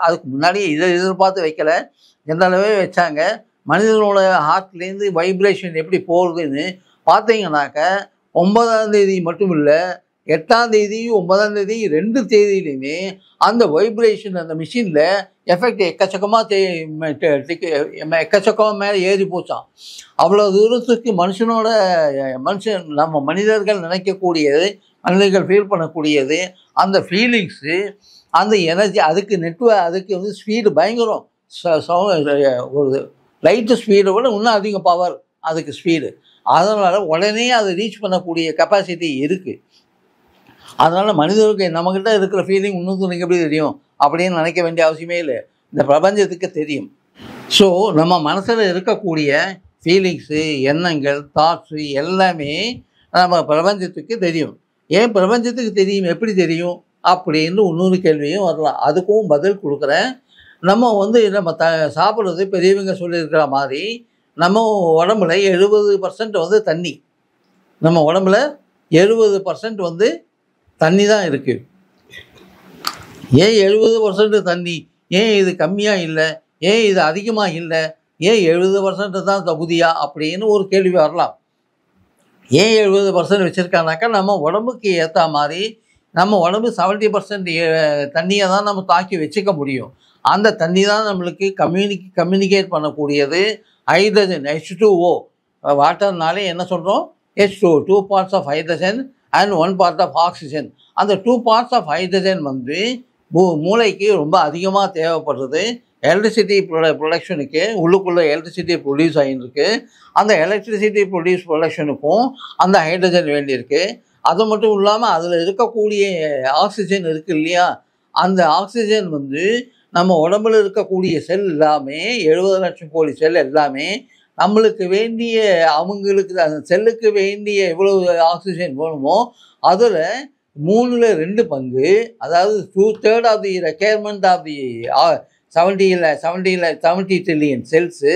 அதுக்கு முன்னாடியே இதை எதிர்பார்த்து வைக்கலை, ஜெனரலாகவே வச்சாங்க. மனிதனோட ஹார்ட்லேருந்து வைப்ரேஷன் எப்படி போகுதுன்னு பார்த்தீங்கன்னாக்க 9ஆம் தேதி மட்டும் இல்லை, 8ஆம் தேதி 9ஆம் தேதி 2 தேதியிலையுமே அந்த வைப்ரேஷன் அந்த மிஷினில் எஃபெக்ட் எக்கச்சக்கமாக மேலே ஏறி போச்சான். அவ்வளோ தூரத்துக்கு நம்ம மனிதர்கள் நினைக்கக்கூடியது, மனிதர்கள் ஃபீல் பண்ணக்கூடியது, அந்த ஃபீலிங்ஸு, அந்த எனர்ஜி, அதுக்கு ஸ்பீடு பயங்கரம். ஒரு லைட்டு ஸ்பீடை விட இன்னும் அதிக பவர் அதுக்கு ஸ்பீடு. அதனால் உடனே அதை ரீச் பண்ணக்கூடிய கெப்பாசிட்டி இருக்குது. அதனால் மனிதருக்கு நம்மக்கிட்ட இருக்கிற ஃபீலிங் இன்னொருத்தருக்கு எப்படி தெரியும் அப்படின்னு நினைக்க வேண்டிய அவசியமே இல்லை. இந்த பிரபஞ்சத்துக்கு தெரியும். ஸோ நம்ம மனசில் இருக்கக்கூடிய ஃபீலிங்ஸு, எண்ணங்கள், தாட்ஸு எல்லாமே நம்ம பிரபஞ்சத்துக்கு தெரியும். ஏன் பிரபஞ்சத்துக்கு தெரியும், எப்படி தெரியும் அப்படின்னு இன்னொரு கேள்வியும் வரலாம். அதுக்கும் பதில் கொடுக்குறேன். நம்ம வந்து நம்ம சாப்பிட்றது பெரியவங்க சொல்லியிருக்கிற மாதிரி நம்ம உடம்புல 70% வந்து தண்ணி. நம்ம உடம்புல 70% வந்து தண்ணி தான் இருக்குது. ஏன் 70% தண்ணி? ஏன் இது கம்மியாக இல்லை? ஏன் இது அதிகமாக இல்லை? ஏன் 70% தான் தகுதியா அப்படின்னு ஒரு கேள்வி வரலாம். ஏன் 70% வச்சுருக்கானாக்கா, நம்ம உடம்புக்கு ஏற்ற மாதிரி நம்ம உடம்பு 70% தண்ணியை தான் நம்ம தாக்கி வச்சுக்க முடியும். அந்த தண்ணி தான் நம்மளுக்கு கம்யூனிகேட் பண்ணக்கூடியது ஹைட்ரஜன் H2O. வாட்டர்னாலே என்ன சொல்கிறோம்? H2O, 2 parts of hydrogen and 1 part of oxygen. அந்த 2 parts of hydrogen வந்து மூளைக்கு ரொம்ப அதிகமாக தேவைப்படுறது. எலக்ட்ரிசிட்டி ப்ரொடக்ஷனுக்கு உள்ளுக்குள்ளே எலக்ட்ரிசிட்டி ப்ரொடியூஸ் ஆகிருக்கு. அந்த எலக்ட்ரிசிட்டி ப்ரொடக்ஷனுக்கும் அந்த ஹைட்ரஜன் வேண்டியிருக்கு. அது மட்டும் இல்லாமல் அதில் இருக்கக்கூடிய ஆக்சிஜன் இருக்குது இல்லையா, அந்த ஆக்சிஜன் வந்து நம்ம உடம்புல இருக்கக்கூடிய செல் எல்லாமே 70 லட்சம் கோடி செல் எல்லாமே நம்மளுக்கு வேண்டிய அவங்களுக்கு அந்த செல்லுக்கு வேண்டிய எவ்வளவு ஆக்சிஜன் வேணுமோ அதில் 3/2 பங்கு, அதாவது 2/3 of the requirement of the 70 trillion cells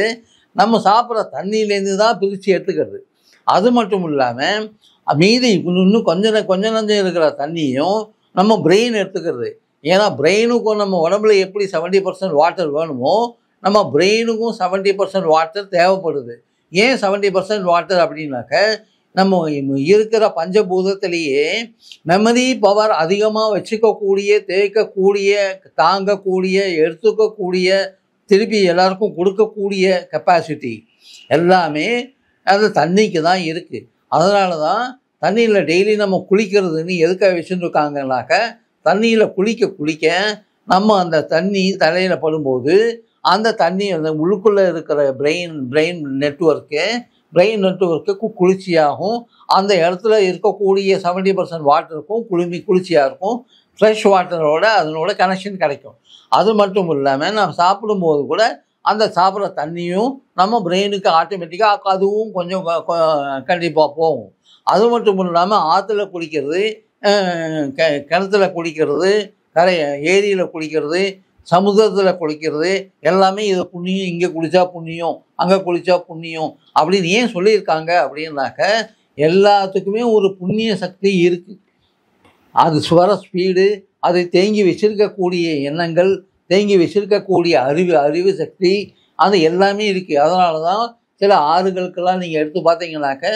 நம்ம சாப்பிட்ற தண்ணியிலேருந்து தான் பிரித்து எடுத்துக்கிறது. அது மட்டும் இல்லாமல் மீதி இன்னும் கொஞ்சம் நஞ்சம் இருக்கிற தண்ணியும் நம்ம பிரெயின் எடுத்துக்கிறது. ஏன்னா பிரெயினுக்கும் நம்ம உடம்புல எப்படி 70% வாட்டர் வேணுமோ நம்ம பிரெயினுக்கும் 70% வாட்டர் தேவைப்படுது. ஏன் 70% வாட்டர் அப்படின்னாக்க, நம்ம இருக்கிற பஞ்சபூதத்திலேயே மெமரி பவர் அதிகமாக வச்சுக்கக்கூடிய, தேய்க்கக்கூடிய, தாங்கக்கூடிய, எடுத்துக்கக்கூடிய, திருப்பி எல்லாருக்கும் கொடுக்கக்கூடிய கெப்பாசிட்டி எல்லாமே அது தண்ணிக்கு தான் இருக்குது. அதனால தான் தண்ணியில் டெய்லி நம்ம குளிக்கிறதுன்னு எதுக்காக வச்சுருக்காங்கனாக்க, தண்ணியில் குளிக்க நம்ம அந்த தண்ணி தலையில் படும்போது அந்த தண்ணி அந்த உள்ளுக்குள்ளே இருக்கிற பிரெயின் நெட்வொர்க்கு குளிர்ச்சியாகும். அந்த இடத்துல இருக்கக்கூடிய 70% வாட்டருக்கும் குளிர்ச்சியாக இருக்கும். ஃப்ரெஷ் வாட்டரோட அதனோட கனெக்ஷன் கிடைக்கும். அது மட்டும் இல்லாமல் நம்ம சாப்பிடும்போது கூட அந்த சாப்பிட்ற தண்ணியும் நம்ம பிரெயினுக்கு ஆட்டோமேட்டிக்காக அதுவும் கொஞ்சம் கண்டிப்பாக போகும். அது மட்டும் இல்லாமல் ஆற்றுல குளிக்கிறது, கிணத்துல குளிக்கிறது, ஏரியில் குளிக்கிறது, சமுதிரத்தில் குளிக்கிறது எல்லாமே இது புண்ணியம். இங்கே குளித்தா புண்ணியம், அங்கே குளித்தா புண்ணியம் அப்படின்னு ஏன் சொல்லியிருக்காங்க அப்படின்னாக்க, எல்லாத்துக்குமே ஒரு புண்ணிய சக்தி இருக்குது. அது சுவர ஸ்பீடு, அதை தேங்கி வச்சிருக்கக்கூடிய எண்ணங்கள், தேங்கி வச்சிருக்கக்கூடிய அறிவு சக்தி, அது எல்லாமே இருக்குது. அதனால தான் சில ஆறுகளுக்கெல்லாம் நீங்கள் எடுத்து பார்த்தீங்கன்னாக்க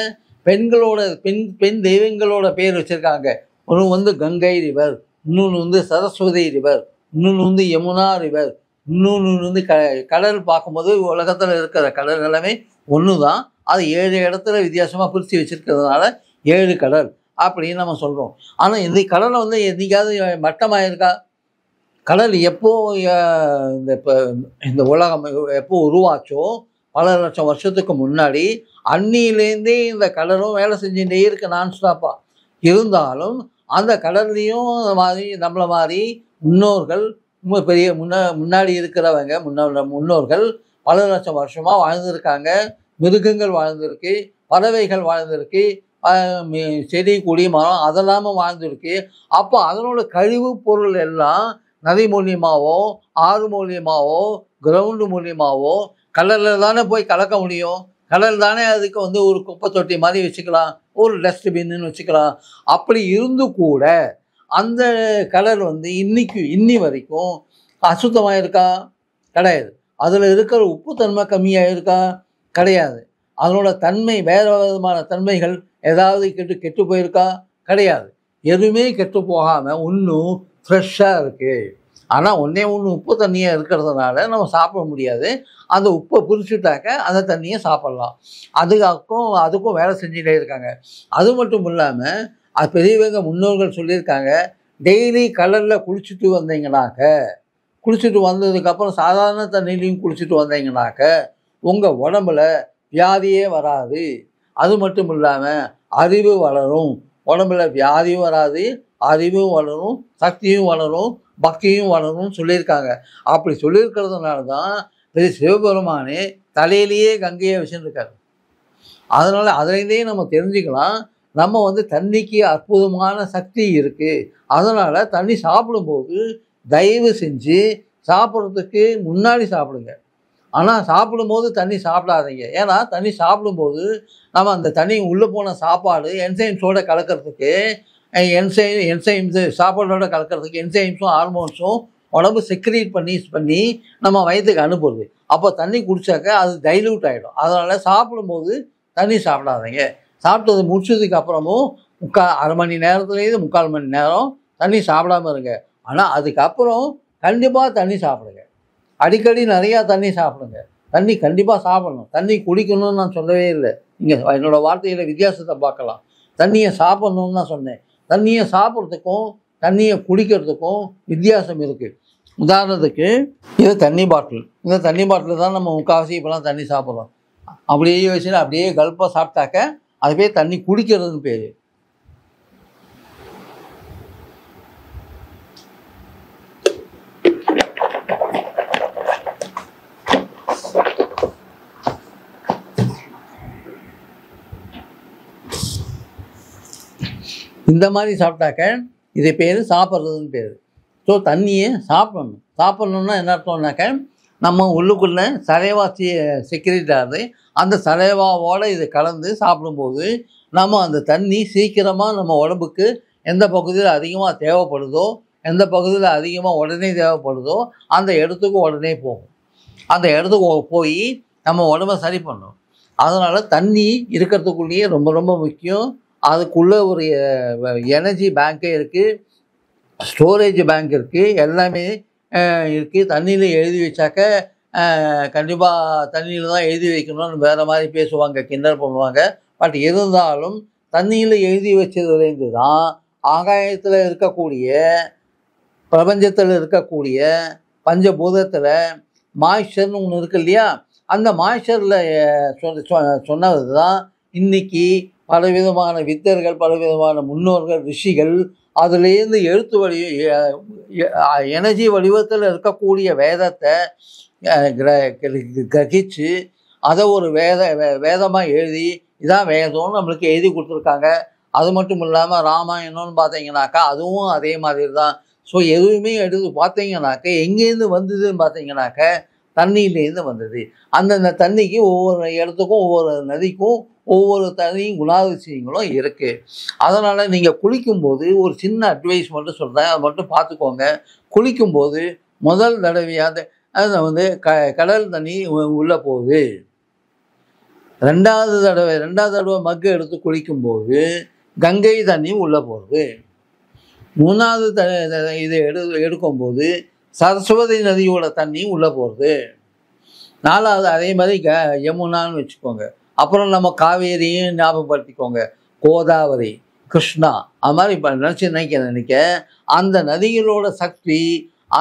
பெண் தெய்வங்களோட பேர் வச்சுருக்காங்க. ஒன்று வந்து கங்கை ரிவர், இன்னொன்று வந்து சரஸ்வதி ரிவர், இன்னொன்று வந்து யமுனா ரிவர், இன்னொன்று வந்து கடல். பார்க்கும்போது உலகத்தில் இருக்கிற கடல் எல்லாமே ஒன்று தான். அது 7 இடத்துல வித்தியாசமாக பிரித்து வச்சுருக்கிறதுனால 7 கடல் அப்படின்னு நம்ம சொல்கிறோம். ஆனால் இந்த கடலை வந்து என்றைக்காவது மட்டமாக இருக்கா? கடல் எப்போ இந்த உலகம் எப்போ உருவாச்சோ பல லட்சம் வருஷத்துக்கு முன்னாடி அன்னியிலேருந்தே இந்த கடலும் வேலை செஞ்சுட்டே இருக்கு நான்ஸ்டாப்பாக. இருந்தாலும் அந்த கடல்லையும் மாதிரி நம்மளை மாதிரி முன்னோர்கள் பெரிய முன்னாடி இருக்கிறவங்க முன்னோர்கள் பல லட்சம் வருஷமாக வாழ்ந்துருக்காங்க. மிருகங்கள் வாழ்ந்துருக்கு, பறவைகள் வாழ்ந்துருக்கு, செடி கொடி மரம் அதெல்லாமும் வாழ்ந்துருக்கு. அப்போ அதனோட கழிவு பொருள் எல்லாம் நதி மூலியமாவோ, ஆறு மூலியமாவோ, கிரவுண்டு மூலியமாவோ கடலில் தானே போய் கலக்க முடியும். கடல் தானே அதுக்கு வந்து ஒரு குப்பை தொட்டி மாதிரி வச்சுக்கலாம், ஒரு டஸ்ட்பின்னு வச்சுக்கலாம். அப்படி இருந்து கூட அந்த கடல் வந்து இன்னி வரைக்கும் அசுத்தமாக இருக்கா? கிடையாது. அதில் இருக்கிற உப்புத்தன்மை கம்மியாக இருக்கா? கிடையாது. அதனோட தன்மை வேறு விதமான தன்மைகள் ஏதாவது கெட்டு போயிருக்கா? கிடையாது. எதுவுமே கெட்டு போகாமல் இன்னும் ஃப்ரெஷ்ஷாக இருக்குது. ஆனால் ஒன்று உப்பு தண்ணியாக இருக்கிறதுனால நம்ம சாப்பிட முடியாது. அந்த உப்பை பிரிச்சுட்டாக்க அந்த தண்ணியை சாப்பிட்லாம். அதுக்கும் வேலை செஞ்சுட்டே இருக்காங்க. அது மட்டும் இல்லாமல் அது பெரியவங்க முன்னோர்கள் சொல்லியிருக்காங்க, டெய்லி கடலில் குளிச்சுட்டு வந்ததுக்கப்புறம் சாதாரண தண்ணிலையும் குளிச்சுட்டு வந்தீங்கன்னாக்க உங்கள் உடம்புல வியாதியே வராது. அது மட்டும் இல்லாமல் அறிவு வளரும். உடம்புல வியாதியும் வராது, அறிவும் வளரும், சக்தியும் வளரும், பக்தியும் வளரும்னு சொல்லியிருக்காங்க. அப்படி சொல்லியிருக்கிறதுனால தான் பெரிய சிவபெருமானே தலையிலேயே கங்கையை வச்சுருக்காரு. அதனால் அதுலேருந்தே நம்ம தெரிஞ்சுக்கலாம், நம்ம வந்து தண்ணிக்கு அற்புதமான சக்தி இருக்குது. அதனால் தண்ணி சாப்பிடும்போது தயவு செஞ்சு சாப்பிட்றதுக்கு முன்னாடி சாப்பிடுங்க. ஆனால் சாப்பிடும்போது தண்ணி சாப்பிடாதீங்க. ஏன்னா தண்ணி சாப்பிடும்போது நம்ம அந்த தண்ணி உள்ளே போன சாப்பாடு என்சைம்ஸோடு கலக்கிறதுக்கு என்சைம்ஸு சாப்பாடோட கலக்கிறதுக்கு என்சைம்ஸும் ஹார்மோன்ஸும் உடம்பு செக்ரீட் பண்ணி நம்ம வயிற்றுக்கு அனுப்புறது. அப்போ தண்ணி குடித்தாக்க அது டைல்யூட் ஆகிடும். அதனால் சாப்பிடும்போது தண்ணி சாப்பிடாதீங்க. சாப்பிட்டது முடிச்சதுக்கு அப்புறமும் அரை மணி நேரத்துலேருந்து 3/4 மணி நேரம் தண்ணி சாப்பிடாமல் இருங்க. ஆனால் அதுக்கப்புறம் கண்டிப்பாக தண்ணி சாப்பிடுங்க. அடிக்கடி நிறையா தண்ணி சாப்பிடுங்க. தண்ணி கண்டிப்பாக சாப்பிடணும். தண்ணி குடிக்கணும்னு நான் சொல்லவே இல்லை. நீங்கள் என்னோடய வார்த்தையில் வித்தியாசத்தை பார்க்கலாம். தண்ணியை சாப்பிட்ணுன்னு தான் சொன்னேன். தண்ணியை சாப்பிட்றதுக்கும் தண்ணியை குடிக்கிறதுக்கும் வித்தியாசம் இருக்குது. உதாரணத்துக்கு இது தண்ணி பாட்டில். இந்த தண்ணி பாட்டில் தான் நம்ம முக்கால்வாசி இப்போலாம் தண்ணி சாப்பிட்றோம். அப்படியே வச்சுட்டு அப்படியே கல்ப்பாக சாப்பிட்டாக்க அது பேர் தண்ணி குடிக்கிறதுன்னு பேர். இந்த மாதிரி சாப்பிட்டாக்க இது பேர் சாப்பிட்றதுன்னு பேர். ஸோ தண்ணியை சாப்பிடணும். சாப்பிட்ணுன்னா என்ன அர்த்தம்னாக்க நம்ம உள்ளுக்குள்ளே சலைவா செக்ரேட் ஆகுது. அந்த சலைவாவோடு இது கலந்து சாப்பிடும்போது நம்ம அந்த தண்ணி சீக்கிரமாக நம்ம உடம்புக்கு எந்த பகுதியில் அதிகமாக தேவைப்படுதோ, எந்த பகுதியில் அதிகமாக உடனே தேவைப்படுதோ அந்த இடத்துக்கு உடனே போகும். அந்த இடத்துக்கு போய் நம்ம உடம்பை சரி பண்ணணும். அதனால் தண்ணி இருக்கிறதுக்குள்ளேயே ரொம்ப ரொம்ப முக்கியம். அதுக்குள்ளே ஒரு எனர்ஜி பேங்க்கே இருக்குது, ஸ்டோரேஜ் பேங்க் இருக்குது, எல்லாமே இருக்குது. தண்ணியில் எழுதி வச்சாக்க கண்டிப்பாக தண்ணியில் தான் எழுதி வைக்கணும்னு வேறு மாதிரி பேசுவாங்க, கிண்டல் பண்ணுவாங்க. பட் இருந்தாலும் தண்ணியில் எழுதி வச்சதுலேருந்து தான் ஆகாயத்தில் இருக்கக்கூடிய பிரபஞ்சத்தில் இருக்கக்கூடிய பஞ்சபூதத்தில் மாய்ச்சர்னு ஒன்று இருக்குது இல்லையா, அந்த மாய்ச்சரில் சொன்னது தான் இன்றைக்கி பலவிதமான வித்தர்கள், பலவிதமான முன்னோர்கள், ரிஷிகள் அதுலேருந்து எழுத்து எனர்ஜி வடிவத்தில் இருக்கக்கூடிய வேதத்தை கிரகிச்சு அதை ஒரு வேதமாக எழுதி இதான் வேதம்னு நம்மளுக்கு எழுதி கொடுத்துருக்காங்க. அது மட்டும் இல்லாமல் ராமாயணம்னு பார்த்தீங்கன்னாக்கா அதுவும் அதே மாதிரி தான். ஸோ எதுவுமே எடுத்து பார்த்தீங்கன்னாக்க எங்கேருந்து வந்ததுன்னு பார்த்தீங்கன்னாக்க தண்ணியிலேருந்து வந்தது. அந்தந்த தண்ணிக்கு ஒவ்வொரு இடத்துக்கும் ஒவ்வொரு நதிக்கும் ஒவ்வொரு தனியும் குணாதிசயங்களும் இருக்குது. அதனால் நீங்கள் குளிக்கும்போது ஒரு சின்ன அட்வைஸ் மட்டும் சொல்கிறேன், அதை மட்டும் பார்த்துக்கோங்க. குளிக்கும்போது முதல் தடவையாக அது கடல் தண்ணி உள்ளே போகுது. ரெண்டாவது தடவை மக்கு எடுத்து குளிக்கும்போது கங்கை தண்ணி உள்ளே போகுது. மூணாவது இது எடுக்கும்போது சரஸ்வதி நதியோட தண்ணி உள்ளே போகுது. நாலாவது அதே மாதிரி யமுனான்னு வச்சுக்கோங்க. அப்புறம் நம்ம காவேரியும் ஞாபகப்படுத்திக்கோங்க, கோதாவரி, கிருஷ்ணா, அது மாதிரி இப்போ நினைக்க அந்த நதிகளோட சக்தி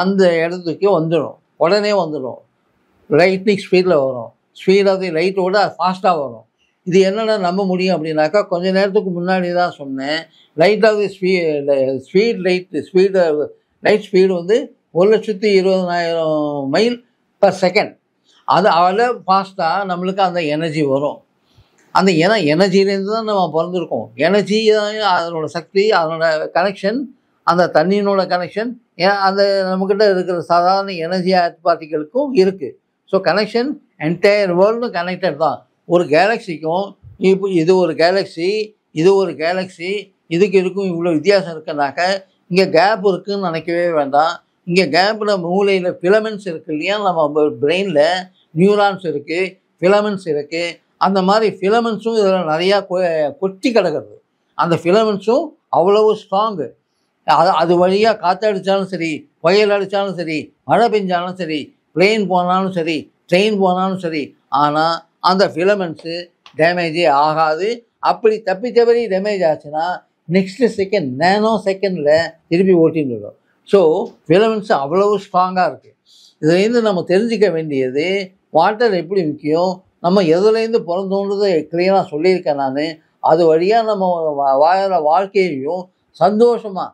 அந்த இடத்துக்கு வந்துடும், உடனே வந்துடும். லைட்னிங் ஸ்பீடில் வரும். ஸ்பீட் ஆஃப் தி லைட்டோட ஃபாஸ்ட்டாக வரும். இது என்னென்ன நம்ப முடியும் அப்படின்னாக்கா கொஞ்சம் நேரத்துக்கு முன்னாடி தான் சொன்னேன். Light of the light speed 1,20,000 mile per second. அது அவ்வளோ ஃபாஸ்ட்டாக நம்மளுக்கு அந்த எனர்ஜி வரும். அந்த எனர்ஜிலேருந்து தான் நம்ம பிறந்திருக்கோம். எனர்ஜி அதனோட சக்தி, அதனோட கனெக்ஷன், அந்த தண்ணியினோட கனெக்ஷன் அந்த நம்மக்கிட்ட இருக்கிற சாதாரண எனர்ஜி பார்ட்டிகளுக்கும் இருக்குது. So connection entire world connected தான். ஒரு கேலக்சிக்கும் இப்போ இது ஒரு கேலக்ஸி, இது ஒரு கேலக்ஸி, இதுக்கு இருக்கும் இவ்வளோ வித்தியாசம் இருக்குன்னாக்க இங்கே கேப் இருக்குதுன்னு நினைக்கவே வேண்டாம். இங்கே கேப்பில் மூளையில் ஃபிலமெண்ட்ஸ் இருக்குது இல்லையா, நம்ம பிரெயினில் நியூரான்ஸ் இருக்குது, ஃபிலமெண்ட்ஸ் இருக்குது. அந்த மாதிரி ஃபிலமெண்ட்ஸும் இதில் நிறையா கொட்டி கிடக்கிறது. அந்த ஃபிலமெண்ட்ஸும் அவ்வளவு ஸ்ட்ராங்கு. அது வழியாக காற்றடித்தாலும் சரி, புயல் அடித்தாலும் சரி, மழை பெஞ்சாலும் சரி, பிளேன் போனாலும் சரி, ட்ரெயின் போனாலும் சரி, ஆனால் அந்த ஃபிலமெண்ட்ஸு டேமேஜே ஆகாது. அப்படி தப்பி டேமேஜ் ஆச்சுன்னா நெக்ஸ்ட்டு செகண்ட், நேனோ செகண்டில் திருப்பி ஓட்டின்னு விடும். ஸோ ஃபிலமெண்ட்ஸு அவ்வளவு ஸ்ட்ராங்காக இருக்குது. இதுலேருந்து நம்ம தெரிஞ்சிக்க வேண்டியது வாட்டர் எப்படி முக்கியம், நம்ம எதுலேருந்து பிறந்தோன்றதை கிளியராக சொல்லியிருக்கேன் நான். அது வழியாக நம்ம வாழற வாழ்க்கையையும் சந்தோஷமாக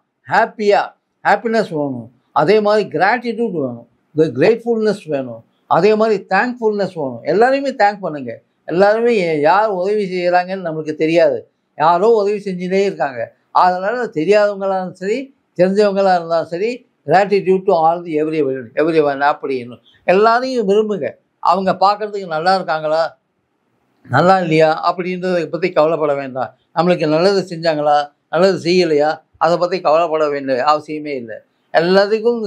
ஹாப்பினஸ் வேணும். அதே மாதிரி கிராட்டிடியூட் வேணும், கிரேட்ஃபுல்னஸ் வேணும். அதே மாதிரி தேங்க்ஃபுல்னஸ் வேணும். எல்லாரையுமே தேங்க் பண்ணுங்கள். எல்லாருமே யார் உதவி செய்கிறாங்கன்னு நம்மளுக்கு தெரியாது, யாரோ உதவி செஞ்சுட்டே இருக்காங்க. அதனால் தெரியாதவங்களாக இருந்தாலும் சரி, தெரிஞ்சவங்களாக இருந்தாலும் சரி, gratitude to all the every one அப்படின்னு எல்லாரையும் விரும்புங்க. அவங்க பார்க்குறதுக்கு நல்லா இருக்காங்களா நல்லா இல்லையா அப்படின்றத பற்றி கவலைப்பட வேண்டாம். நம்மளுக்கு நல்லது செஞ்சாங்களா நல்லது செய்யலையா அதை பற்றி கவலைப்பட வேண்டிய அவசியமே இல்லை. எல்லாத்துக்கும்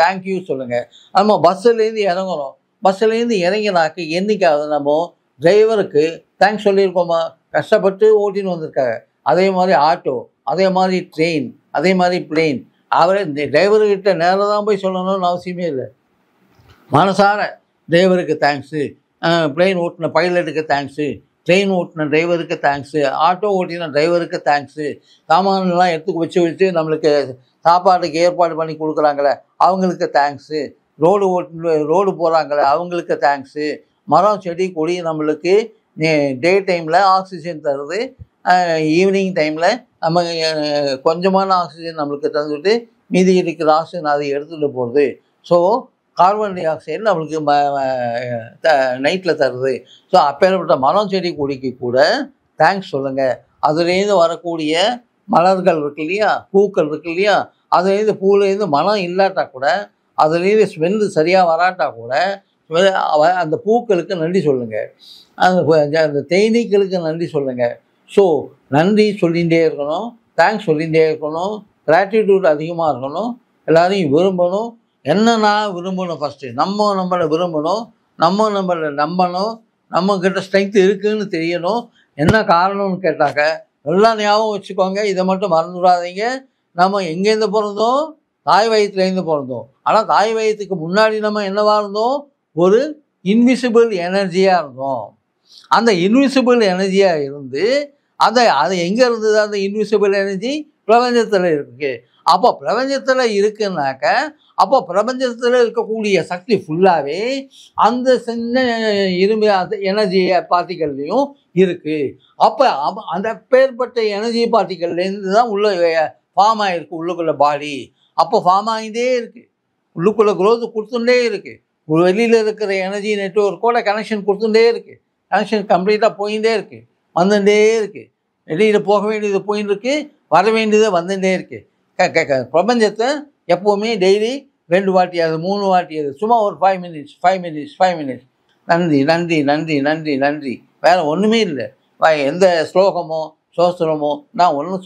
தேங்க்யூ சொல்லுங்கள். நம்ம பஸ்ஸுலேருந்து இறங்குறோம், பஸ்ஸுலேருந்து இறங்கினாக்கு என்றைக்காவது நம்ம டிரைவருக்கு தேங்க்ஸ் சொல்லியிருக்கோமா? கஷ்டப்பட்டு ஓட்டின்னு வந்திருக்காங்க. அதே மாதிரி ஆட்டோ, அதே மாதிரி ட்ரெயின், அதே மாதிரி பிளேன். அவரை இந்த டிரைவர்கிட்ட நேராக தான் போய் சொல்லணும்னு அவசியமே இல்லை. மனசார டிரைவருக்கு தேங்க்ஸு, பிளேன் ஓட்டின பைலட்டுக்கு தேங்க்ஸு, ட்ரெயின் ஓட்டின டிரைவருக்கு தேங்க்ஸு, ஆட்டோ ஓட்டின டிரைவருக்கு தேங்க்ஸு, சாமான்லாம் எடுத்து வச்சு நம்மளுக்கு சாப்பாட்டுக்கு ஏற்பாடு பண்ணி கொடுக்குறாங்களே அவங்களுக்கு தேங்க்ஸு, ரோடு போகிறாங்களே அவங்களுக்கு தேங்க்ஸு, மரம் செடி கொடி நம்மளுக்கு டே டைமில் ஆக்சிஜன் தருது, ஈவினிங் டைமில் நம்ம கொஞ்சமான ஆக்சிஜன் நம்மளுக்கு தந்துட்டு மீதி இருக்கிற ஆக்சிஜன் அதை எடுத்துகிட்டு போகிறது. ஸோ கார்பன் டை ஆக்சைடு நம்மளுக்கு நைட்டில் தருது. ஸோ அப்பேற்பட்ட மரம் செடி கொடிக்கு கூட தேங்க்ஸ் சொல்லுங்கள். அதுலேருந்து வரக்கூடிய மலர்கள் இருக்கு இல்லையா, பூக்கள் இருக்கு இல்லையா, அதுலேருந்து பூலேருந்து மனம் இல்லாட்டா கூட, அதுலேருந்து ஸ்மெல்லு சரியாக வராட்டா கூட அந்த பூக்களுக்கு நன்றி சொல்லுங்கள், அந்த தேனீக்களுக்கு நன்றி சொல்லுங்கள். ஸோ நன்றி சொல்லிகிட்டே இருக்கணும், தேங்க்ஸ் சொல்லிகிட்டே இருக்கணும், கிராட்டிடியூட் அதிகமாக இருக்கணும், எல்லோரையும் விரும்பணும். என்னன்னா விரும்பணும், ஃபஸ்ட்டு நம்மளை விரும்பணும், நம்மளை நம்பணும், நம்மக்கிட்ட ஸ்ட்ரென்த் இருக்குதுன்னு தெரியணும். என்ன காரணம்னு கேட்டாக்க எல்லாம் ஞாபகம் வச்சுக்கோங்க, இதை மட்டும் மறந்துடாதீங்க. நம்ம எங்கேருந்து பிறந்தோம்? தாய் வயிற்றுலேருந்து பிறந்தோம். ஆனால் தாய் வயிற்றுக்கு முன்னாடி நம்ம என்னவாக இருந்தோம்? ஒரு இன்விசிபிள் எனர்ஜியாக இருந்தோம். அந்த இன்விசிபிள் எனர்ஜியாக இருந்து அது எங்கே இருந்தது? அந்த இன்விசிபிள் எனர்ஜி பிரபஞ்சத்தில் இருக்குது. அப்போ பிரபஞ்சத்தில் இருக்குன்னாக்க அப்போ பிரபஞ்சத்தில் இருக்கக்கூடிய சக்தி ஃபுல்லாகவே அந்த சின்ன இரும்பு அந்த எனர்ஜி பார்ட்டிகள்லையும் இருக்குது. அப்போ அந்த பேர்பட்ட எனர்ஜி பார்ட்டிகள்லேருந்து தான் உள்ள ஃபார்ம் ஆகிருக்கு உள்ளுக்குள்ளே பாடி. அப்போ ஃபார்ம் ஆகிட்டே இருக்குது, உள்ளுக்குள்ளே க்ரோத் கொடுத்துட்டே இருக்குது. வெளியில் இருக்கிற எனர்ஜி நெட்வொர்க்கோட கனெக்ஷன் கொடுத்துட்டே இருக்குது, கனெக்ஷன் கம்ப்ளீட்டாக போயிட்டே இருக்குது, வந்துட்டே இருக்குது. வெளியில் போக வேண்டியது போயின்னு இருக்குது, வர வேண்டியது வந்துட்டே இருக்குது. பிரபஞ்சத்தை எப்போவுமே டெய்லி 2 வாட்டியாவது 3 வாட்டியாவது சும்மா ஒரு 5 மினிட்ஸ் நன்றி நன்றி நன்றி நன்றி நன்றி, வேறு ஒன்றுமே இல்லை. எந்த ஸ்லோகமோ சோஸ்திரமோ நான் ஒன்றும்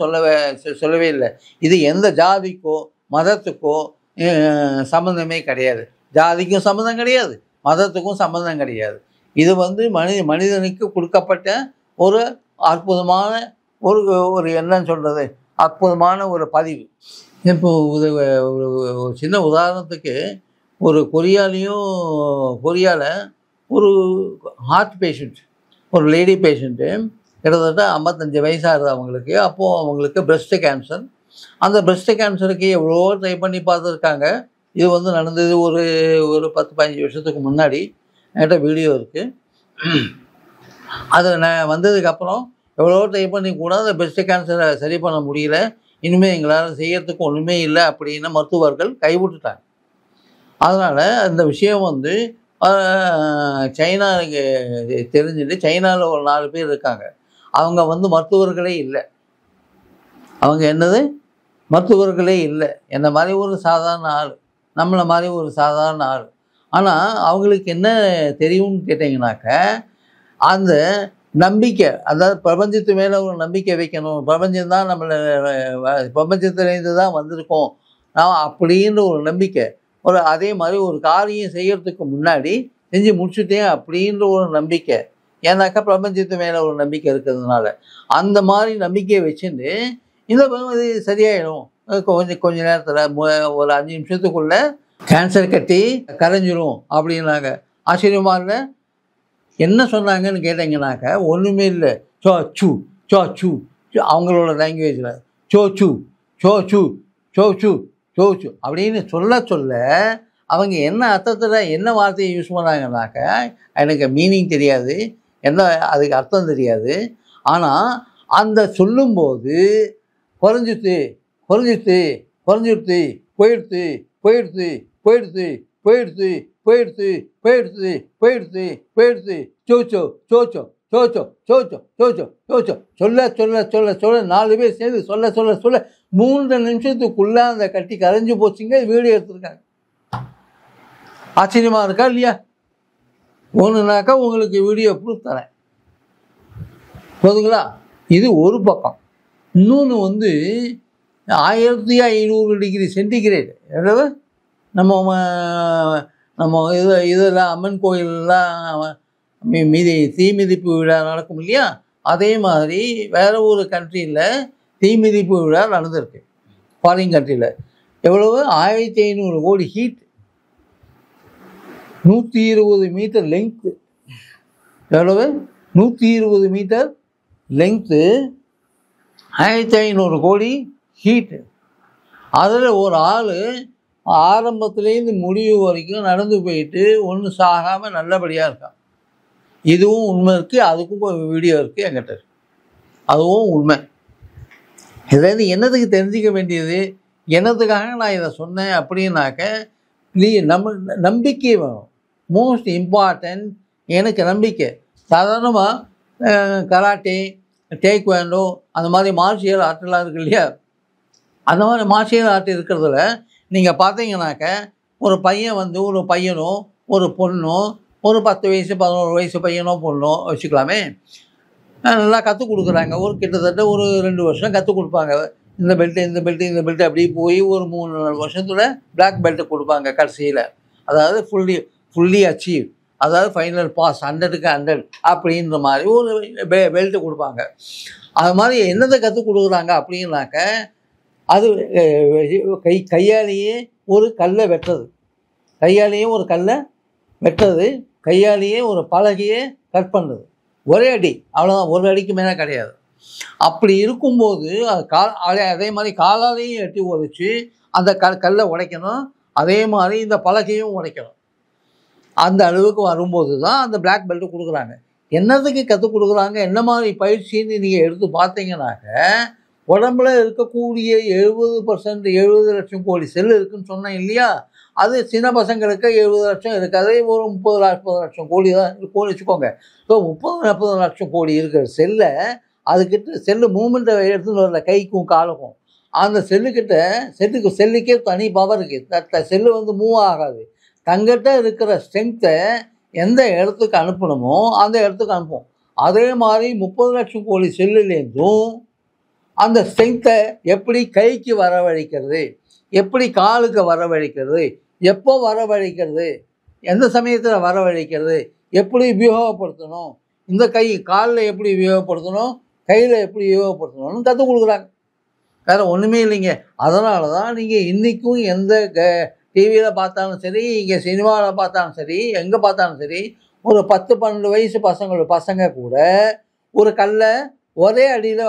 சொல்லவே இல்லை. இது எந்த ஜாதிக்கோ மதத்துக்கோ சம்மந்தமே கிடையாது. ஜாதிக்கும் சம்மந்தம் கிடையாது, மதத்துக்கும் சம்மந்தம் கிடையாது. இது மனிதனுக்கு கொடுக்கப்பட்ட ஒரு அற்புதமான ஒரு என்னன்னு சொல்கிறது, அற்புதமான ஒரு பதிவு. இப்போ ஒரு சின்ன உதாரணத்துக்கு, ஒரு கொரியாவில் ஒரு ஹார்ட் பேஷண்ட், ஒரு லேடி பேஷண்ட்டு, கிட்டத்தட்ட 55 வயசாகுது அவங்களுக்கு. அப்போது அவங்களுக்கு பிரஸ்ட் கேன்சர். அந்த பிரஸ்ட் கேன்சருக்கு எவ்வளோ ட்ரை பண்ணி பார்த்துருக்காங்க. இது நடந்தது ஒரு 10-15 வருஷத்துக்கு முன்னாடி. என்கிட்ட வீடியோ இருக்குது. அது நான் வந்ததுக்கப்புறம் எவ்வளோ ட்ரை பண்ணி கூட அந்த பிரஸ்ட் கேன்சரை சரி பண்ண முடியல. இனிமேல் எங்களால் செய்யறதுக்கு ஒன்றுமே இல்லை அப்படின்னு மருத்துவர்கள் கைவிட்டுட்டாங்க. அதனால் அந்த விஷயம் சைனாவுக்கு தெரிஞ்சுட்டு, சைனாவில் ஒரு 4 பேர் இருக்காங்க. அவங்க மருத்துவர்களே இல்லை. அவங்க என்னது மருத்துவர்களே இல்லை. என்ன மாதிரி ஒரு சாதாரண ஆள், நம்மளை மாதிரி ஒரு சாதாரண ஆள். ஆனால் அவங்களுக்கு என்ன தெரியும்னு கேட்டிங்கனாக்க, அந்த நம்பிக்கை, அதாவது பிரபஞ்சத்து மேலே ஒரு நம்பிக்கை வைக்கணும். பிரபஞ்சம்தான் நம்மளை, பிரபஞ்சத்துலேருந்து தான் வந்திருக்கோம் நான் அப்படின்ற ஒரு நம்பிக்கை. அதே மாதிரி ஒரு காரியம் செய்கிறதுக்கு முன்னாடி செஞ்சு முடிச்சுட்டேன் அப்படின்ற ஒரு நம்பிக்கை. ஏன்னாக்கா பிரபஞ்சத்து மேலே ஒரு நம்பிக்கை இருக்கிறதுனால அந்த மாதிரி நம்பிக்கையை வச்சுட்டு இது சரியாயிடும், கொஞ்ச நேரத்தில் ஒரு 5 நிமிஷத்துக்குள்ளே கேன்சர் கட்டி கரைஞ்சிரும் அப்படின்னாங்க. ஆச்சரியமாக இல்லை. என்ன சொன்னாங்கன்னு கேட்டிங்கனாக்க ஒன்றுமே இல்லை. சோ சூ அவங்களோட லாங்குவேஜில் சோ அப்படின்னு சொல்ல அவங்க என்ன அர்த்தத்தில் என்ன வார்த்தையை யூஸ் பண்ணாங்கனாக்க எனக்கு மீனிங் தெரியாது, என்ன அதுக்கு அர்த்தம் தெரியாது. ஆனால் அந்த சொல்லும்போது குறைஞ்சிட்டு போயிடுத்து சொல்ல 4 பேர் சேர்ந்து சொல்ல 3 நிமிஷத்துக்குள்ளே அந்த கட்டி கரைஞ்சி போச்சுங்க. வீடியோ எடுத்துருக்காங்க. ஆச்சரியமாக இருக்கா இல்லையா? ஒன்றுனாக்கா உங்களுக்கு வீடியோ ப்ரூஃப் தரேன். போதுங்களா? இது ஒரு பக்கம். இன்னொன்று வந்து 1500 டிகிரி சென்டிகிரேட். எவ்வளவு? நம்ம இதெல்லாம் அம்மன் கோயிலெலாம் மீதி தீ மிதிப்பு விழா நடக்கும் இல்லையா? அதே மாதிரி வேற ஒரு கண்ட்ரியில் தீ மிதிப்பு விழா நடந்திருக்கு. ஃபாரின் கண்ட்ரியில். எவ்வளவு? 1500 கோடி ஹீட், 120 மீட்டர் லெங்க்த்து. எவ்வளவு? 120 மீட்டர் லெங்க்த்து, 1500 கோடி ஹீட்டு. அதில் ஒரு ஆள் ஆரம்பத்துலேருந்து முடிவு வரைக்கும் நடந்து போயிட்டு ஒன்றும் சாகாமல் நல்லபடியாக இருக்கான். இதுவும் உண்மை இருக்குது. அதுக்கும் ஒரு வீடியோ இருக்குது என்கிட்ட. அதுவும் உண்மை. இதுலேருந்து என்னத்துக்கு தெரிஞ்சிக்க வேண்டியது, என்னத்துக்காக நான் இதை சொன்னேன் அப்படின்னாக்க, நம்பிக்கை வேணும். மோஸ்ட் இம்பார்ட்டன்ட் எனக்கு நம்பிக்கை. சாதாரணமாக கராட்டே, டேக்வாண்டோ அந்த மாதிரி மார்ஷியல் ஆர்ட்லாம் இருக்கு இல்லையா? அந்த மாதிரி மார்ஷியல் ஆர்ட் இருக்கிறதுல நீங்கள் பார்த்தீங்கன்னாக்க, ஒரு பையன் வந்து ஒரு பையனோ ஒரு பொண்ணோ ஒரு 10 வயசு 11 வயசு பையனோ பொண்ணோ வச்சுக்கலாமே, நல்லா கற்றுக் கொடுக்குறாங்க. கிட்டத்தட்ட ஒரு 2 வருஷம் கற்றுக் கொடுப்பாங்க. இந்த பெல்ட்டு அப்படியே போய் ஒரு 3-4 வருஷத்தில் பிளாக் பெல்ட்டை கொடுப்பாங்க கடைசியில். அதாவது ஃபுல்லி அச்சீவ், அதாவது ஃபைனல் பாஸ், 100க்கு 100 அப்படின்ற மாதிரி ஒரு பெல்ட்டு கொடுப்பாங்க. அது மாதிரி என்னத்தை கற்றுக் கொடுக்குறாங்க அப்படின்னாக்க, அது கையாலேயே ஒரு கல்லை வெட்டுறது, கையாலேயே ஒரு பலகையை கட் பண்ணுறது. ஒரே அடி, அவ்வளோதான். ஒரு அடிக்கு மேலே கிடையாது. அப்படி இருக்கும்போது அது அதே மாதிரி காலாலையும் எட்டி உதைச்சி அந்த கல்லை உடைக்கணும். அதே மாதிரி இந்த பலகையும் உடைக்கணும். அந்த அளவுக்கு வரும்போது தான் அந்த பிளாக் பெல்ட்டு கொடுக்குறாங்க. என்னத்துக்கு கற்றுக் கொடுக்குறாங்க, என்ன மாதிரி பயிற்சின்னு நீங்கள் எடுத்து பார்த்தீங்கன்னாக்க, உடம்புல இருக்கக்கூடிய 70 லட்சம் கோடி செல் இருக்குதுன்னு சொன்னேன் இல்லையா? அது சின்ன பசங்களுக்கு 70 லட்சம் இருக்காது. ஒரு 30-40 லட்சம் கோடி தான் இருக்கும்னு வச்சுக்கோங்க. ஸோ 30-40 லட்சம் கோடி இருக்கிற செல்லை, அதுக்கிட்ட செல்லு மூமெண்ட்டை எடுத்துன்னு வரல கைக்கும் காலுக்கும். அந்த செல்லுக்கே தனி பவர் இருக்குது. செல்லு வந்து மூவ் ஆகாது. தங்கிட்ட இருக்கிற ஸ்ட்ரென்த்தை எந்த இடத்துக்கு அனுப்பணுமோ அந்த இடத்துக்கு அனுப்பும். அதே மாதிரி 30 லட்சம் கோடி செல்லுலேருந்தும் அந்த ஸ்ட்ரென்த்தை எப்படி கைக்கு வரவழைக்கிறது, எப்படி காலுக்கு வரவழைக்கிறது, எப்போ வரவழைக்கிறது, எந்த சமயத்தில் வரவழைக்கிறது, எப்படி உபயோகப்படுத்தணும், இந்த காலில் எப்படி உபயோகப்படுத்தணும், கையில் எப்படி உபயோகப்படுத்தணும்னு கற்றுக் கொடுக்குறாங்க. வேறு ஒன்றுமே இல்லைங்க. அதனால தான் நீங்கள் இன்றைக்கும் எந்த டிவியில் பார்த்தாலும் சரி, இங்கே சினிமாவில் பார்த்தாலும் சரி, எங்கே பார்த்தாலும் சரி, ஒரு 10-12 வயசு பசங்க கூட ஒரு கல்லை ஒரே அடியில்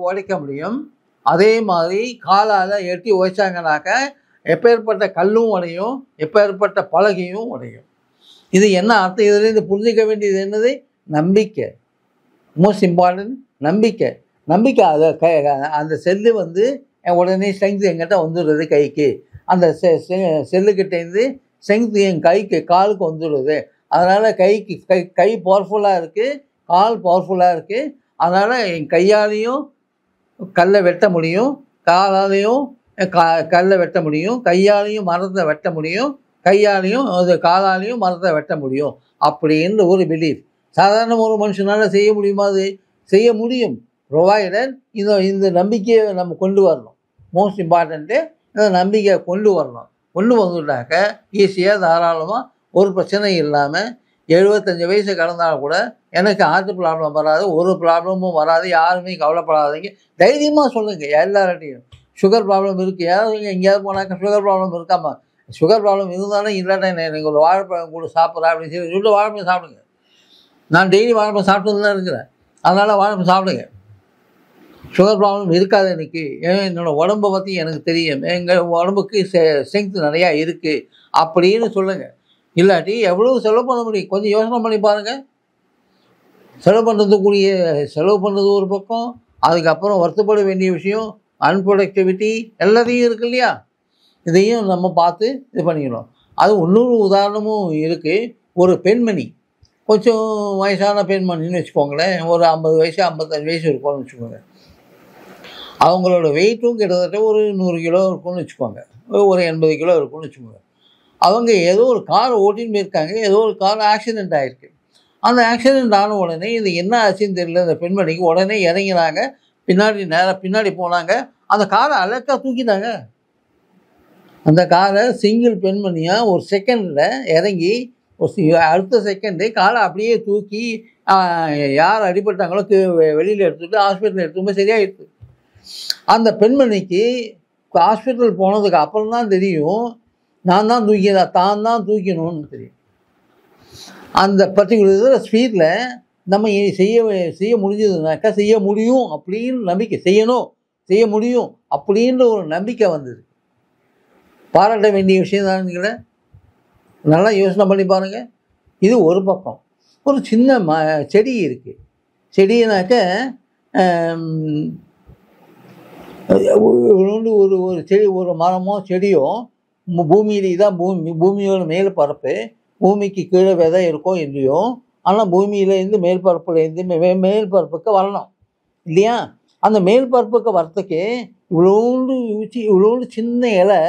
உடைக்க முடியும். அதே மாதிரி காலால் எட்டி உடைச்சாங்கனாக்க எப்பேற்பட்ட கல்லும் உடையும், எப்பேற்பட்ட பலகையும் உடையும். இது என்ன அர்த்தம்? இதுலேருந்து புரிஞ்சிக்க வேண்டியது என்னது? நம்பிக்கை. மோஸ்ட் இம்பார்ட்டன்ட் நம்பிக்கை. அதை அந்த செல்லு வந்து உடனே ஸ்ட்ரென்த் எங்கிட்ட வந்துடுறது கைக்கு. அந்த செல்லுக்கிட்டேருந்து ஸ்ட்ரென்த் என் காலுக்கு வந்துடுது. அதனால் கை பவர்ஃபுல்லாக இருக்குது, கால் பவர்ஃபுல்லாக இருக்குது. அதனால் என் கையாலையும் கல்லை வெட்ட முடியும், காலாலையும் கல்லை வெட்ட முடியும், கையாலையும் மரத்தை வெட்ட முடியும், காலாலையும் மரத்தை வெட்ட முடியும் அப்படின்ற ஒரு பிலீஃப். சாதாரண ஒரு மனுஷனால் செய்ய முடியுமா? அது செய்ய முடியும். ப்ரொவைடட் இந்த நம்பிக்கையை நம்ம கொண்டு வரணும். மோஸ்ட் இம்பார்ட்டண்ட்டு இந்த நம்பிக்கையை கொண்டு வரணும். கொண்டு வந்துட்டாக்க ஈஸியாக தாராளமாக ஒரு பிரச்சனை இல்லாமல் 75 வயசு கடந்தால் கூட எனக்கு ஹார்ட் ப்ராப்ளம் வராது, ஒரு ப்ராப்ளமும் வராது. யாருமே கவலைப்படாதீங்க. தைரியமாக சொல்லுங்கள் எல்லார்ட்டையும். சுகர் ப்ராப்ளம் இருக்குது, யாராவது எங்கேயாவது போனாக்கா சுகர் ப்ராப்ளம் இருக்காமா? சுகர் ப்ராப்ளம் இருந்தாலும் இல்லாட்டா நீங்கள் ஒரு வாழைப்பழம் கூட சாப்பிட்றேன் அப்படின்னு சொல்லிட்டு வாழைப்பழம் சாப்பிடுங்க. நான் டெய்லி வாழைப்பழம் சாப்பிட்டு தான் இருக்கிறேன். அதனால் வாழைப்பழம் சாப்பிடுங்க. சுகர் ப்ராப்ளம் இருக்காது எனக்கு. என்னோடய உடம்பை பற்றி எனக்கு தெரியும், எங்கள் உடம்புக்கு ஸ்ட்ரென்த் நிறையா இருக்குது அப்படின்னு சொல்லுங்கள். இல்லாட்டி எவ்வளோ செலவு பண்ண முடியும்? கொஞ்சம் யோசனை பண்ணி பாருங்கள். செலவு பண்ணுறது ஒரு பக்கம், அதுக்கப்புறம் வருத்தப்பட வேண்டிய விஷயம் அன்ப்ரொடக்டிவிட்டி எல்லாத்தையும் இருக்குது இல்லையா? இதையும் நம்ம பார்த்து இது பண்ணிக்கணும். அது இன்னொரு உதாரணமும் இருக்குது. ஒரு பெண்மணி, கொஞ்சம் வயசான பெண்மணின்னு வச்சுக்கோங்களேன், ஒரு 50 வயசு 55 வயசு இருக்கும்னு வச்சுக்கோங்க. அவங்களோட வெயிட்டும் கிட்டத்தட்ட ஒரு 100 கிலோ இருக்கும்னு வச்சுக்கோங்க, ஒரு 80 கிலோ இருக்கும்னு வச்சுக்கோங்க. அவங்க ஏதோ ஒரு கார் ஓட்டின்னு போயிருக்காங்க, ஏதோ ஒரு கார் ஆக்சிடென்ட் ஆகிருக்கு. அந்த ஆக்சிடென்ட் ஆன உடனே இது என்ன ஆச்சுன்னு தெரியல, அந்த பெண்மணிக்கு உடனே இறங்கினாங்க, நேராக பின்னாடி போனாங்க, அந்த காரை அலக்கா தூக்கிட்டாங்க. அந்த காரை சிங்கிள் பெண்மணியாக ஒரு செகண்டில் இறங்கி அடுத்த செகண்டு காரை அப்படியே தூக்கி யார் அடிபட்டாங்களோ வெளியில் எடுத்துகிட்டு ஹாஸ்பிட்டல் எடுத்துகிட்டு போய் சரியாயிடுது. அந்த பெண்மணிக்கு ஹாஸ்பிட்டல் போனதுக்கு அப்புறம் தான் தெரியும், தான் தான் தூக்கணும்னு தெரியும். அந்த பர்டிகுலர் ஸ்பீடில் நம்ம செய்ய முடிஞ்சதுனாக்கா செய்ய முடியும் அப்படின்னு நம்பிக்கை, செய்ய முடியும் அப்படின்ற ஒரு நம்பிக்கை வந்தது. பாராட்ட வேண்டிய விஷயம் தானுங்களே. நல்லா யோசனை பண்ணி பாருங்கள். இது ஒரு பக்கம். ஒரு சின்ன செடி இருக்குது. செடினாக்க ஒரு செடி, ஒரு மரமோ செடியோ பூமியில் இதான் பூமியோட மேல் பரப்பு. பூமிக்கு கீழே விதை இருக்கோ இல்லையோ, ஆனால் பூமியிலேருந்து மேல் பரப்புக்கு வரணும் இல்லையா? அந்த மேல் பரப்புக்கு வரத்துக்கு இவ்வளோண்டு சின்ன இலை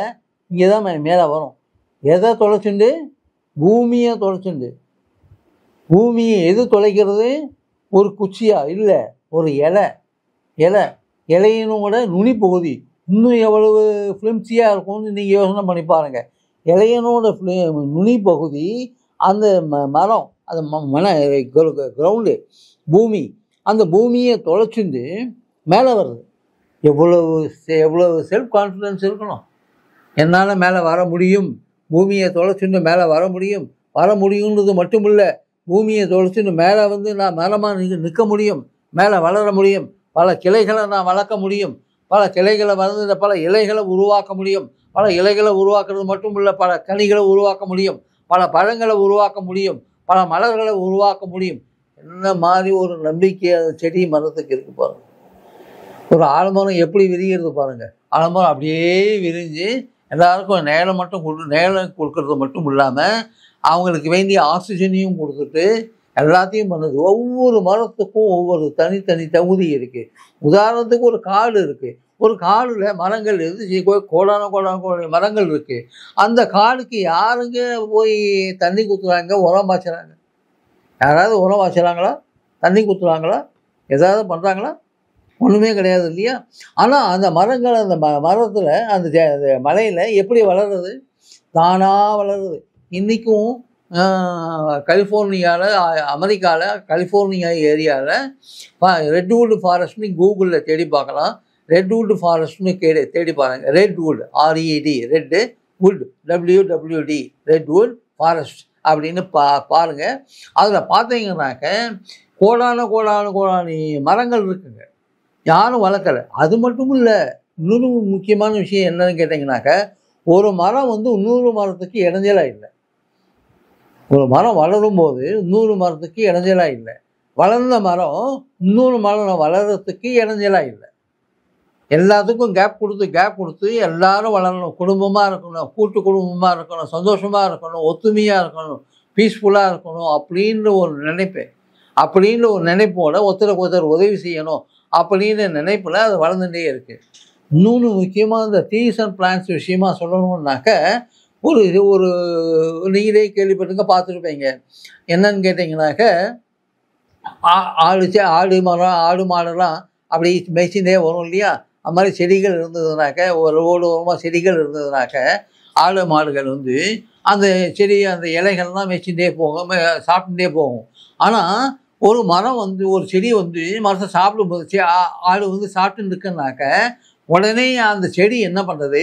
இங்கே தான் மேலே வரும். எதை தொலைச்சுண்டு? பூமியை தொலைச்சுண்டு. பூமியை எது தொலைக்கிறது? ஒரு குச்சியா இல்லை, ஒரு இலையினோட நுனி பகுதி இன்னும் எவ்வளவு ஃப்ளிம்ஸியாக இருக்கும்னு நீங்கள் யோசனை பண்ணி பாருங்கள். இலையனோட நுனி பகுதி அந்த மரம், அந்த கிரவுண்டு பூமி, அந்த பூமியை தொலைச்சுண்டு மேலே வருது. எவ்வளவு செல்ஃப் கான்ஃபிடென்ஸ் இருக்கணும். என்னால் மேலே வர முடியும், பூமியை தொலைச்சுண்டு மேலே வர முடியுன்றது மட்டும் இல்லை, பூமியை தொலைச்சுண்டு மேலே நான் மரமாக நிற்க முடியும், மேலே வளர முடியும், பல கிளைகளை நான் வளர்க்க முடியும், பல கிளைகளை வளர்ந்து பல இலைகளை உருவாக்க முடியும், பல இலைகளை உருவாக்குறது மட்டும் இல்லை, பல கனிகளை உருவாக்க முடியும், பல பழங்களை உருவாக்க முடியும், பல மலர்களை உருவாக்க முடியும். என்ன மாதிரி ஒரு நம்பிக்கை அந்த செடி மரத்துக்கு இருக்குது பாருங்கள். ஒரு ஆலமரம் எப்படி விரிகிறது பாருங்கள். ஆலமரம் அப்படியே விரிஞ்சு எல்லாருக்கும் நேரம் கொடுக்கறது மட்டும் இல்லாமல் அவங்களுக்கு வேண்டிய ஆக்சிஜனையும் கொடுத்துட்டு எல்லாத்தையும் பண்ணுது. ஒவ்வொரு மரத்துக்கும் ஒவ்வொரு தனித்தனி தகுதி இருக்குது. உதாரணத்துக்கு ஒரு காடு இருக்குது. ஒரு காடில் மரங்கள் கோடான மரங்கள் இருக்குது. அந்த காடுக்கு யாருங்க போய் தண்ணி குத்துறாங்க, உரம் பாய்ச்சுறாங்க? யாராவது உரம் பாய்ச்சுறாங்களா? தண்ணி குத்துறாங்களா? ஏதாவது பண்ணுறாங்களா? ஒன்றுமே கிடையாது இல்லையா? ஆனால் அந்த மரங்கள், அந்த மரத்தில், அந்த மலையில் எப்படி வளருது? தானாக வளருது. இன்றைக்கும் கலிஃபோர்னியாவில், அமெரிக்காவில் கலிஃபோர்னியா ஏரியாவில் ரெட்வுட் ஃபாரஸ்ட்னு கூகுளில் தேடி பார்க்கலாம். ரெட்வுட் ஃபாரஸ்ட்னு தேடி பாருங்க. Redwood, RED, red would, WWD, redwood forest அப்படின்னு பாருங்கள். அதில் பார்த்தீங்கன்னாக்க கோடானி மரங்கள் இருக்குங்க, யாரும் வளர்க்கலை. அது மட்டும் இல்லை, இன்னொரு முக்கியமான விஷயம் என்னன்னு கேட்டிங்கனாக்க, ஒரு மரம் இன்னொரு மரத்துக்கு இடைஞ்சலாக இல்லை. ஒரு மரம் வளரும் போது இன்னொரு மரத்துக்கு இடைஞ்சலாக இல்லை. வளர்ந்த மரம் இன்னொரு மரம் வளர்கிறதுக்கு இடைஞ்சலாக இல்லை. எல்லாத்துக்கும் கேப் கொடுத்து எல்லாரும் வளரணும், குடும்பமாக இருக்கணும், கூட்டு குடும்பமாக இருக்கணும், சந்தோஷமாக இருக்கணும், ஒத்துமையாக இருக்கணும், பீஸ்ஃபுல்லாக இருக்கணும் அப்படின்ற ஒரு நினைப்போட ஒருத்தருக்கு ஒருத்தர் உதவி செய்யணும் அப்படின்ற நினைப்பில் அது வளர்ந்துட்டே இருக்குது. இன்னொன்று முக்கியமாக இந்த ட்ரீஸ் அண்ட் பிளான்ட்ஸ் விஷயமா சொல்லணுன்னாக்க, ஒரு நீங்களே கேள்விப்பட்டுங்க, பார்த்துருப்பீங்க. என்னன்னு கேட்டிங்கனாக்க, ஆடு மாடெல்லாம் அப்படி மேய்ச்சிட்டே வரும் இல்லையா? அது மாதிரி செடிகள் இருந்ததுனாக்க, ஒரு ஓரமாக செடிகள் இருந்ததுனாக்க, ஆடு மாடுகள் அந்த அந்த இலைகள்லாம் மேய்ச்சிட்டே போகும், சாப்பிட்டுட்டே போகும். ஆனால் ஒரு மரம் ஒரு செடி மரத்தை சாப்பிடும்போது ஆடு சாப்பிட்டு இருக்குன்னாக்க, உடனே அந்த செடி என்ன பண்ணுறது?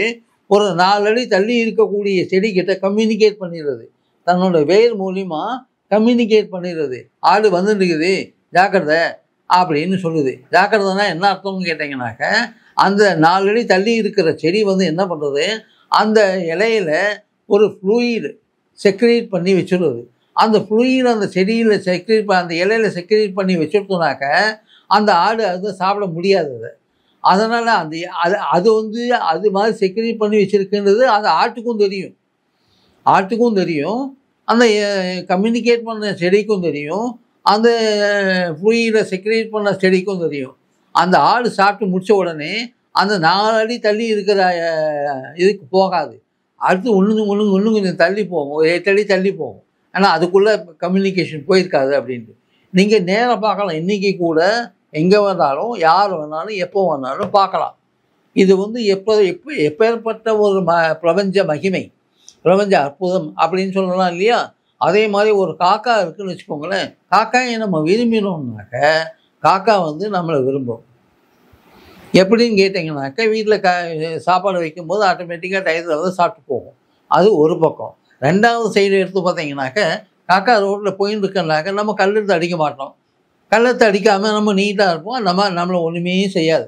ஒரு 4 அடி தள்ளி இருக்கக்கூடிய செடிக்கிட்ட கம்யூனிகேட் பண்ணிடுறது, தன்னோட வேர் மூலிமா கம்யூனிகேட் பண்ணிடுறது. ஆடு வந்துருக்குது, ஜாக்கிரதை அப்படின்னு சொல்லுது. ஜாக்கிரதைன்னா என்ன அர்த்தம்னு கேட்டிங்கனாக்க, அந்த 4 அடி தள்ளி இருக்கிற செடி என்ன பண்ணுறது? அந்த இலையில் ஒரு ஃப்ளூயிடு செக்ரேட் பண்ணி வச்சுடுறது. அந்த ஃப்ளூயிடு அந்த செடியில் அந்த இலையில் செக்ரேட் பண்ணி வச்சுட்டோம்னாக்க, அந்த ஆடு சாப்பிட முடியாது. அதனால் அது அது மாதிரி செக்ரேட் பண்ணி வச்சுருக்குன்றது அந்த ஆட்டுக்கும் தெரியும், அந்த கம்யூனிகேட் பண்ண செடிக்கும் தெரியும், அந்த ஃப்ளூயிடை செக்ரேட் பண்ண செடிக்கும் தெரியும். அந்த ஆடு சாப்பிட்டு முடித்த உடனே அந்த 4 அடி தள்ளி இருக்கிற இதுக்கு போகாது. அடுத்து ஒன்று கொஞ்சம் தள்ளி போகும், ஒரு 8 அடி தள்ளி போகும். ஏன்னா அதுக்குள்ளே கம்யூனிகேஷன் போயிருக்காது அப்படின்ட்டு. நீங்கள் நேராக பார்க்கலாம். இன்றைக்கி கூட எங்கே வந்தாலும் யார் வேணாலும் எப்போ வேணாலும் பார்க்கலாம். இது வந்து எப்பேற்பட்ட ஒரு பிரபஞ்ச மகிமை, பிரபஞ்ச அற்புதம் அப்படின்னு சொல்லலாம் இல்லையா? அதே மாதிரி ஒரு காக்கா இருக்குதுன்னு வச்சுக்கோங்களேன். காக்காயை நம்ம விரும்பினோம்னாக்க காக்கா வந்து நம்மளை விரும்பும். எப்படின்னு கேட்டிங்கனாக்கா, வீட்டில் சாப்பாடு வைக்கும்போது ஆட்டோமேட்டிக்காக டயத்தில் வந்து சாப்பிட்டு போகும். அது ஒரு பக்கம். 2வது சைடு எடுத்து பார்த்தீங்கன்னாக்க, காக்கா ரோட்டில் போயின்னு இருக்கனாக்க நம்ம கல்லெடுத்து அடிக்க மாட்டோம். கல்லெடுத்து அடிக்காமல் நம்ம நீட்டாக இருப்போம். நம்மளை ஒன்றுமே செய்யாது.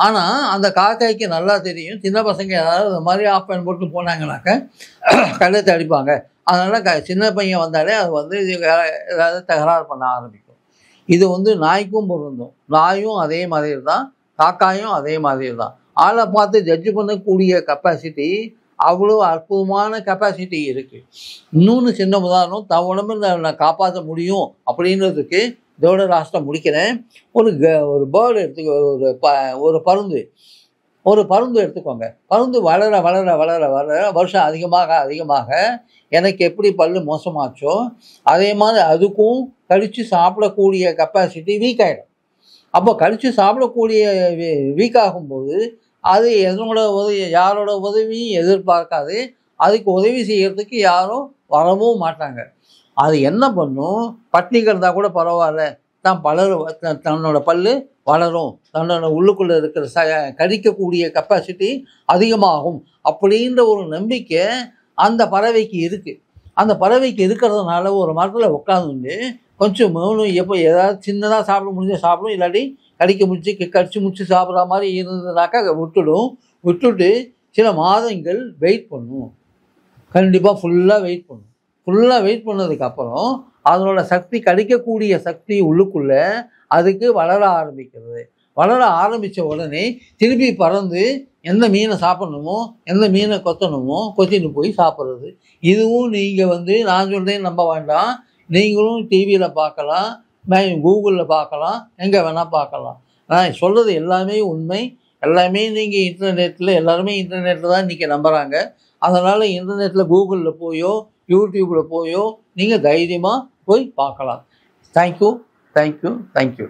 ஆனால் அந்த காக்காய்க்கு நல்லா தெரியும், சின்ன பசங்க யாராவது இந்த மாதிரி ஆஃப் பேண்ட் போட்டு போனாங்கனாக்க கல்லெடுத்து அடிப்பாங்க. அதனால் சின்ன பையன் வந்தாலே அது வந்து ஏதாவது தகராறு பண்ண ஆரம்பிக்கும். இது வந்து நாய்க்கும் பொருந்தும். நாயும் அதே மாதிரி தான், காக்காயும் அதே மாதிரி தான். ஆளை பார்த்து ஜட்ஜு பண்ணக்கூடிய கெப்பாசிட்டி அவ்வளோ அற்புதமான கெப்பாசிட்டி இருக்குது. இன்னொன்று சின்ன உதாரணம், தன் உடம்பு நான் காப்பாற்ற முடியும் அப்படின்றதுக்கு இதோட லாஸ்ட்டாக முடிக்கிறேன். ஒரு பேர்டு ஒரு பருந்து எடுத்துக்கோங்க. பருந்து வளர வளர வளர வளர வருஷம் அதிகமாக எனக்கு எப்படி பல்லு மோசமாச்சோ அதே மாதிரி அதுக்கும் கடித்து சாப்பிடக்கூடிய கெப்பாசிட்டி வீக் ஆகிடும். அப்போ கடித்து சாப்பிடக்கூடிய வீக் ஆகும்போது அது யாரோட உதவியும் எதிர்பார்க்காது. அதுக்கு உதவி செய்கிறதுக்கு யாரும் வரவும் மாட்டாங்க. அது என்ன பண்ணும், பட்டினி கிடந்தா கூட பரவாயில்ல, தன்னோட பல்லு வளரும், தன்னோட உள்ளுக்குள்ளே இருக்கிற கடிக்கக்கூடிய கெப்பாசிட்டி அதிகமாகும் அப்படின்ற ஒரு நம்பிக்கை அந்த பறவைக்கு இருக்குது. அந்த பறவைக்கு இருக்கிறதுனால ஒரு மரத்தில் உட்காந்துட்டு கொஞ்சம் எப்போ ஏதாவது சின்னதாக சாப்பிட முடிஞ்சால் சாப்பிடும், இல்லாட்டி கடிச்சு முடிச்சு சாப்பிட்ற மாதிரி இருந்ததுனாக்கா விட்டுட்டு சில மாதங்கள் வெயிட் பண்ணும். கண்டிப்பாக ஃபுல்லாக வெயிட் பண்ணதுக்கப்புறம் அதனோட சக்தி, கடிக்கக்கூடிய சக்தி உள்ளுக்குள்ளே அதுக்கு வளர ஆரம்பிக்கிறது. வளர ஆரம்பித்த உடனே திருப்பி பறந்து எந்த மீனை சாப்பிடணுமோ, எந்த மீனை கொத்தின்னு போய் சாப்பிட்றது. இதுவும் நீங்கள் வந்து நான் சொல்கிறேன் நம்ப வேண்டாம். நீங்களும் டிவியில் பார்க்கலாம், கூகுளில் பார்க்கலாம், எங்கே வேணால் பார்க்கலாம். நான் சொல்கிறது எல்லாமே உண்மை. எல்லாமே நீங்கள் எல்லாருமே இன்டர்நெட்டில் தான் இன்றைக்கி நம்புகிறாங்க. அதனால் இன்டர்நெட்டில் கூகுளில் போயோ யூடியூப்பில் போயோ நீங்கள் தைரியமாக போய் பார்க்கலாம். தேங்க்யூ.